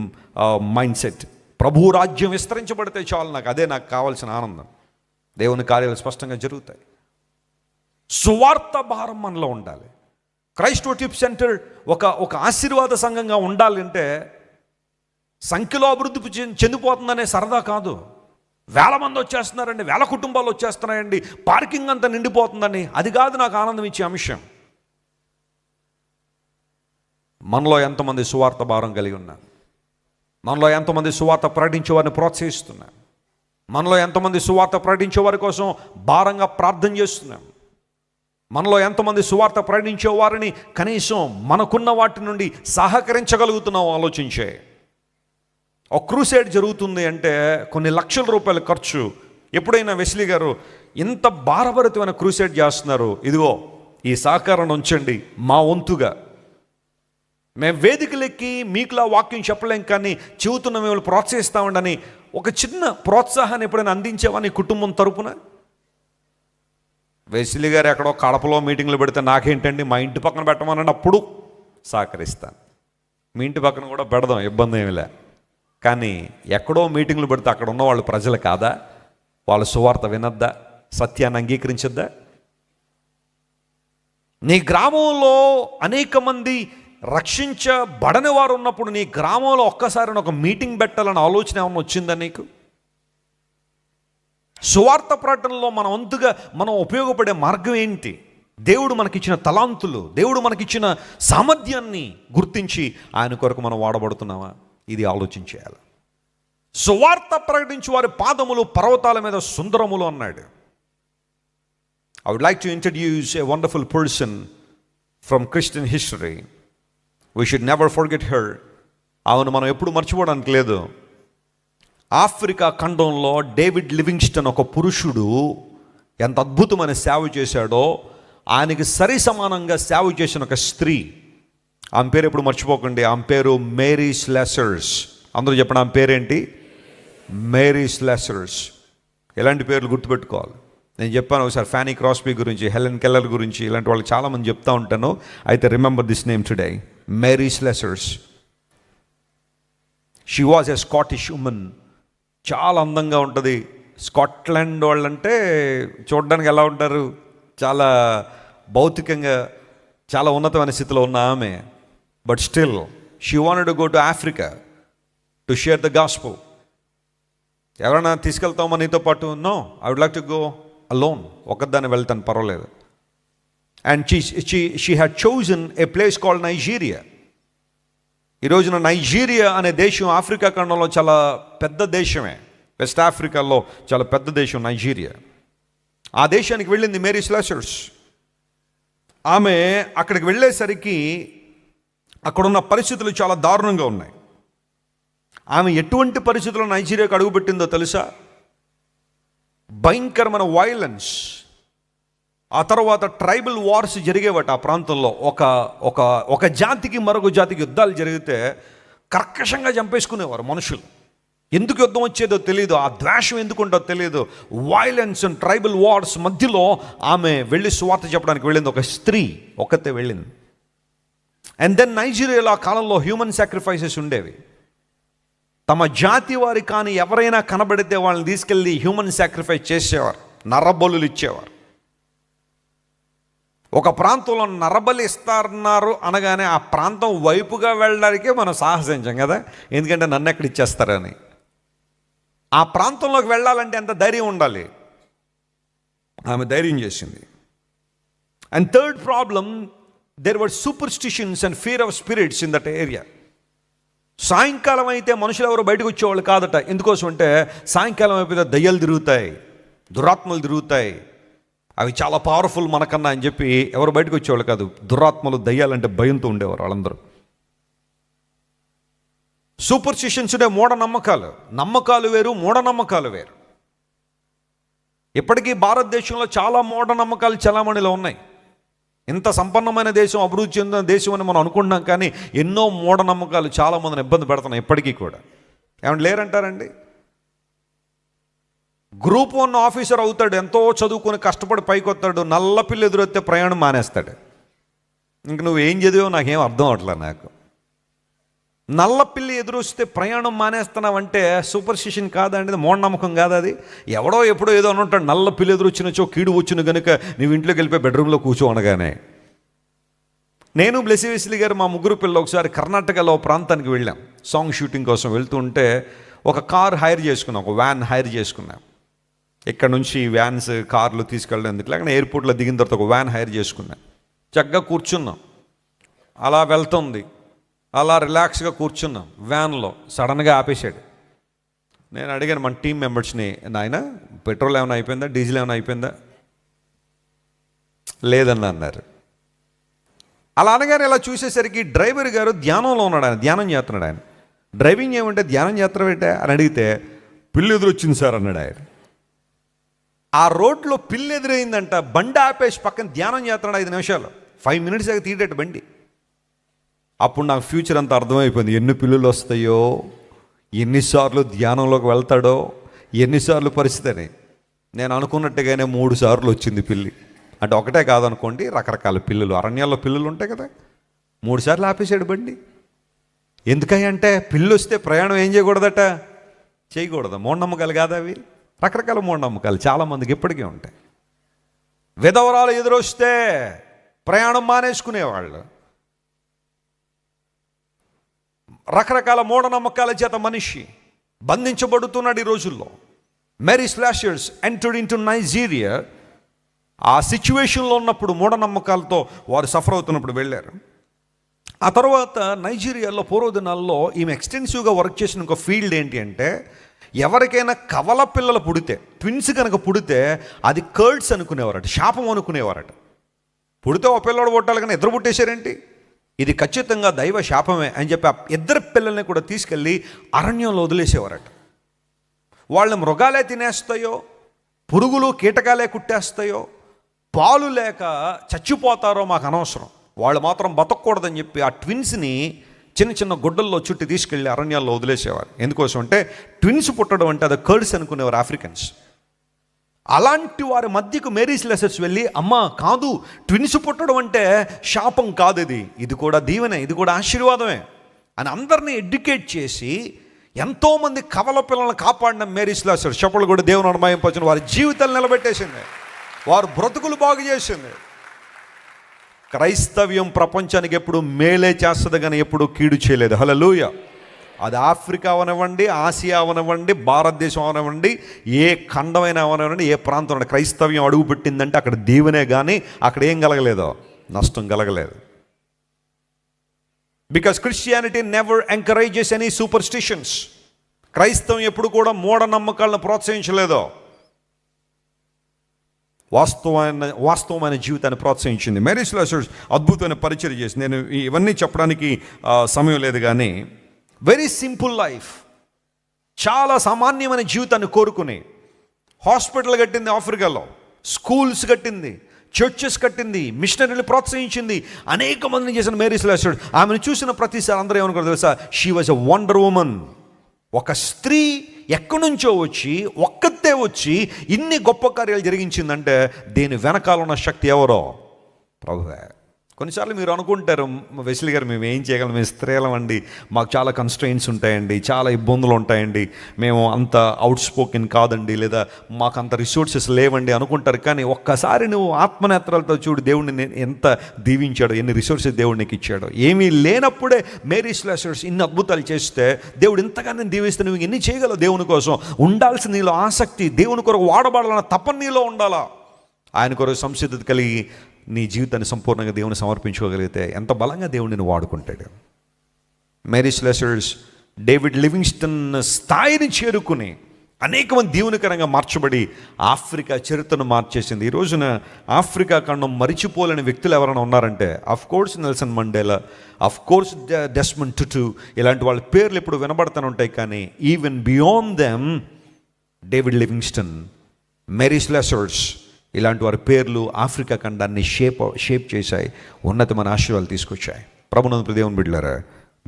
Speaker 1: mindset. ప్రభు రాజ్యం విస్తరించబడితే చాలు, అదే నాకు కావాల్సిన ఆనందం. దేవుని కార్యాలు స్పష్టంగా జరుగుతాయి. సువార్త భారం మనలో ఉండాలి. క్రైస్ట్ టిప్ సెంటర్ ఒక ఆశీర్వాద సంఘంగా ఉండాలంటే సంఖ్యలో అభివృద్ధి చెందిపోతుందనే సరదా కాదు. వేల మంది వచ్చేస్తున్నారండి, వేల కుటుంబాలు వచ్చేస్తున్నాయండి, పార్కింగ్ అంతా నిండిపోతుందని, అది కాదు నాకు ఆనందం ఇచ్చే అంశం. మనలో ఎంతమంది సువార్త భారం కలిగి ఉన్నారు, మనలో ఎంతమంది సువార్త ప్రకటించే వారిని ప్రోత్సహిస్తున్నాం, మనలో ఎంతమంది సువార్త ప్రకటించే వారి కోసం భారంగా ప్రార్థన చేస్తున్నాం, మనలో ఎంతమంది సువార్త ప్రకటించే వారిని కనీసం మనకున్న వాటి నుండి సహకరించగలుగుతున్నాం ఆలోచించే. ఒక క్రూసేడ్ జరుగుతుంది అంటే కొన్ని లక్షల రూపాయల ఖర్చు. ఎప్పుడైనా వెస్లీ గారు ఇంత భారభరితమైన క్రూసేడ్ చేస్తున్నారు, ఇదిగో ఈ సహకారాన్ని ఉంచండి మా వంతుగా, మేము వేదికలెక్కి మీకులా వాక్యం చెప్పలేం కానీ చెబుతున్న మిమ్మల్ని ప్రోత్సహిస్తామండని ఒక చిన్న ప్రోత్సాహాన్ని ఎప్పుడైనా అందించేవా నీ కుటుంబం తరపున? వెస్లీ గారు ఎక్కడో కడపలో మీటింగ్లు పెడితే నాకేంటండి, మా ఇంటి పక్కన పెట్టమని అప్పుడు సహకరిస్తాను. మీ ఇంటి పక్కన కూడా పెడదాం, ఇబ్బంది ఏమి లే. కానీ ఎక్కడో మీటింగ్లు పెడితే అక్కడ ఉన్న వాళ్ళు ప్రజలు కాదా? వాళ్ళ సువార్త వినద్దా? సత్యాన్ని అంగీకరించద్దా? నీ గ్రామంలో అనేక మంది రక్షించబడని వారు ఉన్నప్పుడు నీ గ్రామంలో ఒక్కసారి ఒక మీటింగ్ పెట్టాలని ఆలోచన ఏమన్నా వచ్చిందా నీకు? సువార్త ప్రకటనలో మన వంతుగా మనం ఉపయోగపడే మార్గం ఏంటి? దేవుడు మనకిచ్చిన తలాంతులు, దేవుడు మనకిచ్చిన సామర్థ్యాన్ని గుర్తించి ఆయన కొరకు మనం వాడబడుతున్నామా? ఇది ఆలోచించేయాలి. సువార్త ప్రకటించి వారి పాదములు పర్వతాల మీద సుందరములు అన్నాడు. I would like to introduce a wonderful person from Christian history. We should never forget her. ఆమెను మనం ఎప్పుడు మర్చిపోవడానికి లేదు. ఆఫ్రికా ఖండంలో డేవిడ్ లివింగ్స్టన్ ఒక పురుషుడు ఎంత అద్భుతమైన సేవ చేశాడో, ఆయనకి సరి సమానంగా సేవ చేసిన ఒక స్త్రీ, ఆమె పేరు ఎప్పుడు మర్చిపోకండి. ఆమె పేరు మేరీ స్లెసర్స్. అందరూ చెప్పండి, ఆమె పేరేంటి? మేరీ స్లెసర్స్. ఎలాంటి పేర్లు గుర్తుపెట్టుకోవాలి. నేను చెప్పాను ఒకసారి ఫ్యానీ క్రాస్బీ గురించి, హెలెన్ కెల్లర్ గురించి, ఇలాంటి వాళ్ళకి చాలామంది చెప్తా ఉంటాను. అయితే remember this name today, Mary Slessors. She was a Scottish woman. చాలా అందంగా ఉంటుంది. స్కాట్లాండ్ వాళ్ళంటే చూడడానికి ఎలా ఉంటారు? చాలా భౌతికంగా చాలా ఉన్నతమైన స్థితిలో ఉన్న ఆమె. But still she wanted to go to Africa to share the gospel. ఎవరైనా తీసుకెళ్తామా నీతో పాటు? No, I would like to go alone. ఒకదాన్ని వెళ్తాను, పర్వాలేదు. And she had chosen a place called Nigeria. ఈ రోజున నైజీరియా అనే దేశం ఆఫ్రికా ఖండంలో చాలా పెద్ద దేశమే. వెస్ట్ ఆఫ్రికాలో చాలా పెద్ద దేశం నైజీరియా. ఆ దేశానికి వెళ్ళింది మేరీ స్లెసర్స్. ఆమె అక్కడికి వెళ్ళేసరికి అక్కడున్న పరిస్థితులు చాలా దారుణంగా ఉన్నాయి. ఆమె ఎటువంటి పరిస్థితుల్లో నైజీరియాకు అడుగుపెట్టిందో తెలుసా? భయంకరమైన వైలెన్స్. ఆ తర్వాత ట్రైబల్ వార్స్ జరిగేవట ఆ ప్రాంతంలో. ఒక జాతికి మరొక జాతికి యుద్ధాలు జరిగితే కర్కశంగా చంపేసుకునేవారు మనుషులు. ఎందుకు యుద్ధం వచ్చేదో తెలియదు, ఆ ద్వేషం ఎందుకు ఉంటుందో తెలియదు. వైలెన్స్ అండ్ ట్రైబల్ వార్స్ మధ్యలో ఆమె వెళ్ళి సువార్త చెప్పడానికి వెళ్ళింది. ఒక స్త్రీ ఒక్కతే వెళ్ళింది. అండ్ దెన్ నైజీరియాలో ఆ కాలంలో హ్యూమన్ సాక్రిఫైసెస్ ఉండేవి. తమ జాతి వారి కానీ ఎవరైనా కనబడితే వాళ్ళని తీసుకెళ్ళి హ్యూమన్ సాక్రిఫైస్ చేసేవారు, నరబలులు ఇచ్చేవారు. ఒక ప్రాంతంలో నరబలి ఇస్తారన్నారు అనగానే ఆ ప్రాంతం వైపుగా వెళ్ళడానికే మనం సాహసించాం కదా, ఎందుకంటే నన్ను ఎక్కడ ఇచ్చేస్తారని. ఆ ప్రాంతంలోకి వెళ్ళాలంటే ఎంత ధైర్యం ఉండాలి. ఆమె ధైర్యం చేసింది. And third problem, there were superstitions and fear of spirits in that area. సాయంకాలం అయితే మనుషులు ఎవరు బయటకు వచ్చేవాళ్ళు కాదట. ఎందుకోసం అంటే సాయంకాలం అయిపోతే దయ్యాలు తిరుగుతాయి, దురాత్మలు తిరుగుతాయి, అవి చాలా పవర్ఫుల్ మనకన్నా అని చెప్పి ఎవరు బయటకు వచ్చేవాళ్ళు కాదు. దురాత్మలు, దయ్యాలంటే భయంతో ఉండేవారు వాళ్ళందరూ. సూపర్స్టిషన్స్ అంటే మూఢనమ్మకాలు. నమ్మకాలు వేరు, మూఢనమ్మకాలు వేరు. ఇప్పటికీ భారతదేశంలో చాలా మూఢనమ్మకాలు చలామణిలో ఉన్నాయి. ఇంత సంపన్నమైన దేశం, అభివృద్ధి చెందిన దేశం అని మనం అనుకుంటున్నాం, కానీ ఎన్నో మూఢనమ్మకాలు చాలామందిని ఇబ్బంది పెడుతున్నాయి ఇప్పటికీ కూడా. ఏమంటే లేరంటారండి? గ్రూప్ 1 ఆఫీసర్ అవుతాడు, ఎంతో చదువుకొని కష్టపడి పైకి వస్తాడు, నల్ల పిల్లి ఎదురొస్తే ప్రయాణం మానేస్తాడు. ఇంక నువ్వు ఏం చదివో నాకేం అర్థం అవట్లేదు నాకు. నల్ల పిల్లి ఎదురొస్తే ప్రయాణం మానేస్తున్నావంటే సూపర్స్టిషన్ కాదండి, మూఢనమ్మకం కాదు అది. ఎవడో ఎప్పుడో ఏదో అని ఉంటాడు, నల్ల పిల్లి ఎదురొచ్చినచో కీడు వచ్చిన కనుక నువ్వు ఇంట్లోకి వెళ్ళిపోయి బెడ్రూమ్లో కూర్చో అనగానే. నేను బ్లెస్సీ వెస్లీ గారు మా ముగ్గురు పిల్లలు ఒకసారి కర్ణాటకలో ప్రాంతానికి వెళ్ళాం సాంగ్ షూటింగ్ కోసం. వెళ్తూ ఉంటే ఒక కార్ హైర్ చేసుకున్నాం, ఒక వ్యాన్ హైర్ చేసుకున్నాం. ఇక్కడ నుంచి వ్యాన్స్, కార్లు తీసుకెళ్ళడం ఎందుకు లేక ఎయిర్పోర్ట్లో దిగిన తర్వాత ఒక వ్యాన్ హైర్ చేసుకున్నాం. చక్కగా కూర్చున్నాం, అలా వెళ్తుంది, అలా రిలాక్స్గా కూర్చున్నాం. వ్యాన్లో సడన్గా ఆపేశాడు. నేను అడిగాను మన టీం మెంబర్స్ని, నాయన పెట్రోల్ ఏమైనా అయిపోయిందా, డీజిల్ ఏమైనా అయిపోయిందా? లేదని అన్నారు. అలా అనగానే ఇలా చూసేసరికి డ్రైవర్ గారు ధ్యానంలో ఉన్నాడు. ఆయన ధ్యానం చేస్తున్నాడు. ఆయన డ్రైవింగ్ ఏమంటే ధ్యానం చేస్తావేంటే అని అడిగితే పిల్లి ఎదురొచ్చింది సార్ అన్నాడు ఆయన. ఆ రోడ్లో పిల్లి ఎదురైందంట, బండి ఆపేసి పక్కన ధ్యానం చేస్తున్నాడు 5 నిమిషాలు. 5 మినిట్స్ దాకా తీయటట్టు బండి. అప్పుడు నాకు ఫ్యూచర్ అంతా అర్థమైపోయింది. ఎన్ని పిల్లులు వస్తాయో, ఎన్నిసార్లు ధ్యానంలోకి వెళ్తాడో, ఎన్నిసార్లు పరిస్థితి అని. నేను అనుకున్నట్టుగానే 3 సార్లు వచ్చింది పిల్లి. అంటే ఒకటే కాదనుకోండి, రకరకాల పిల్లులు, అరణ్యాల్లో పిల్లులు ఉంటాయి కదా. 3 సార్లు ఆపేసాడు బండి. ఎందుకంటే పిల్లి వస్తే ప్రయాణం ఏం చేయకూడదట, చేయకూడదు. మూఢనమ్మకాలు కాదు అవి, రకరకాల మూఢనమ్మకాలు చాలామందికి ఇప్పటికీ ఉంటాయి. విధవరాలు ఎదురొస్తే ప్రయాణం మానేసుకునేవాళ్ళు. రకరకాల మూఢనమ్మకాల చేత మనిషి బంధించబడుతున్నాడు ఈ రోజుల్లో. Mary Slessors entered into Nigeria. ఆ సిచ్యువేషన్లో ఉన్నప్పుడు మూఢనమ్మకాలతో వారు సఫర్ అవుతున్నప్పుడు వెళ్ళారు. ఆ తర్వాత నైజీరియాలో పూర్వదినాల్లో ఈమె ఎక్స్టెన్సివ్గా వర్క్ చేసిన ఒక ఫీల్డ్ ఏంటి అంటే, ఎవరికైనా కవల పిల్లలు పుడితే, ట్విన్స్ కనుక పుడితే అది కర్డ్స్ అనుకునేవారట, శాపం అనుకునేవారట. పుడితే ఒక పిల్లడు పుట్టాలి కానీ ఇద్దరు పుట్టేశారేంటి, ఇది ఖచ్చితంగా దైవ శాపమే అని చెప్పి ఆ 2 పిల్లల్ని కూడా తీసుకెళ్ళి అరణ్యంలో వదిలేసేవారట. వాళ్ళని మృగాలే తినేస్తాయో, పురుగులు కీటకాలే కుట్టేస్తాయో, పాలు లేక చచ్చిపోతారో మాకు అనవసరం, వాళ్ళు మాత్రం బతకూడదని చెప్పి ఆ ట్విన్స్ని చిన్న చిన్న గుడ్డల్లో చుట్టి తీసుకెళ్ళి అరణ్యాల్లో వదిలేసేవారు. ఎందుకోసం అంటే ట్విన్స్ పుట్టడం అంటే అది కర్డ్స్ అనుకునేవారు ఆఫ్రికన్స్. అలాంటి వారి మధ్యకు మేరీ స్లాషర్స్ వెళ్ళి, అమ్మ కాదు, ట్విన్స్ పుట్టడం అంటే శాపం కాదు, ఇది కూడా దీవెనే, ఇది కూడా ఆశీర్వాదమే అని అందరినీ ఎడ్యుకేట్ చేసి ఎంతోమంది కవల పిల్లలను కాపాడిన మేరీ స్లాషర్ చెప్పలు కూడా దేవుని అనుమయింపచ్చిన వారి జీవితాలు నిలబెట్టేసింది, వారు బ్రతుకులు బాగు చేసింది. క్రైస్తవ్యం ప్రపంచానికి ఎప్పుడు మేలే చేస్తుంది కానీ ఎప్పుడు కీడు చేయలేదు. హల్లెలూయా. అది ఆఫ్రికా అవనివ్వండి, ఆసియా అవనివ్వండి, భారతదేశం అవనివ్వండి, ఏ ఖండమైన అవనివ్వండి, ఏ ప్రాంతం క్రైస్తవ్యం అడుగు పెట్టిందంటే అక్కడ దీవెనే కానీ అక్కడ ఏం కలగలేదో, నష్టం కలగలేదు. Because Christianity never encourages any superstitions. క్రైస్తవం ఎప్పుడు కూడా మూఢనమ్మకాలను ప్రోత్సహించలేదో, వాస్తవమైన జీవితాన్ని ప్రోత్సహించింది. మేరీ స్లాషర్స్ అద్భుతమైన పరిచయం చేసి, నేను ఇవన్నీ చెప్పడానికి సమయం లేదు కానీ, వెరీ సింపుల్ లైఫ్, చాలా సామాన్యమైన జీవితాన్ని కోరుకుని హాస్పిటల్ కట్టింది ఆఫ్రికాలో, స్కూల్స్ కట్టింది, చర్చెస్ కట్టింది, మిషనరీలు ప్రోత్సహించింది, అనేక మందిని చేసిన మేరీ స్లాషర్. ఆమెను చూసిన ప్రతిసారి అందరూ ఏమనుకోరు తెలుసా, she was a wonder woman. ఒక స్త్రీ ఎక్కడి నుంచో వచ్చి ఒక్కతే వచ్చి ఇన్ని గొప్ప కార్యాలు జరిగించిందంటే దీని వెనకాల ఉన్న శక్తి ఎవరో, ప్రభువే. కొన్నిసార్లు మీరు అనుకుంటారు, వెస్లీ గారు మేము ఏం చేయగలం, మేము స్త్రీలం అండి, మాకు చాలా కన్స్ట్రెయిన్స్ ఉంటాయండి, చాలా ఇబ్బందులు ఉంటాయండి, మేము అంత అవుట్ స్పోకెన్ కాదండి, లేదా మాకు అంత రిసోర్సెస్ లేవండి అనుకుంటారు. కానీ ఒక్కసారి నువ్వు ఆత్మనేత్రాలతో చూడు, దేవుడిని ఎంత దీవించాడో, ఎన్ని రిసోర్సెస్ దేవుడు నీకు ఇచ్చాడో. ఏమీ లేనప్పుడే మేరీ స్లాషర్స్ ఇన్ని అద్భుతాలు చేస్తే దేవుడు ఇంతగానే దీవిస్తే నువ్వు ఎన్ని చేయగలవు. దేవుని కోసం ఉండాల్సిన నీలో ఆసక్తి, దేవుని కొరకు వాడబడాలన్న తపన నీలో ఉండాలా. ఆయన కొరకు సంసిద్ధత కలిగి నీ జీవితాన్ని సంపూర్ణంగా దేవుని సమర్పించుకోగలిగితే ఎంత బలంగా దేవుడు నిన్ను వాడుకుంటాడు. మేరీ స్లాషర్స్ డేవిడ్ లివింగ్స్టన్ స్థాయిని చేరుకుని అనేక మంది దీవెనకరంగా మార్చబడి ఆఫ్రికా చరిత్రను మార్చేసింది. ఈ రోజున ఆఫ్రికా ఖండం మరిచిపోలేని వ్యక్తులు ఎవరైనా ఉన్నారంటే of course Nelson Mandela, of course Desmond Tutu, ఇలాంటి వాళ్ళ పేర్లు ఇప్పుడు వినబడుతూనే ఉంటాయి. కానీ even beyond them David Livingstone, Mary Slessors, ఇలాంటి వారి పేర్లు ఆఫ్రికా ఖండాన్ని షేప్ చేశాయి, ఉన్నతమైన ఆశీర్వాదాలు తీసుకొచ్చాయి. ప్రభునందు దేవుని బిడ్డలారా,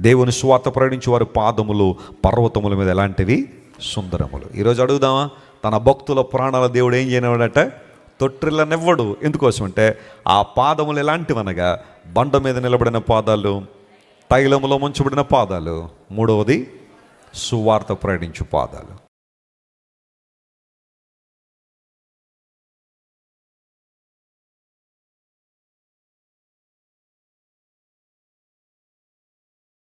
Speaker 1: దేవుని స్వార్థ ప్రకటించి వారి పాదములు పర్వతముల మీద ఎలాంటివి, సుందరములు. ఈరోజు అడుగుదామా, తన భక్తుల ప్రాణాల దేవుడు ఏం చేయనివాడట, తొట్టిల్లనివ్వడు. ఎందుకోసం అంటే ఆ పాదములు ఎలాంటివనగా బండ మీద నిలబడిన పాదాలు, తైలములో ముంచబడిన పాదాలు, 3వది సువార్త ప్రకటించు పాదాలు.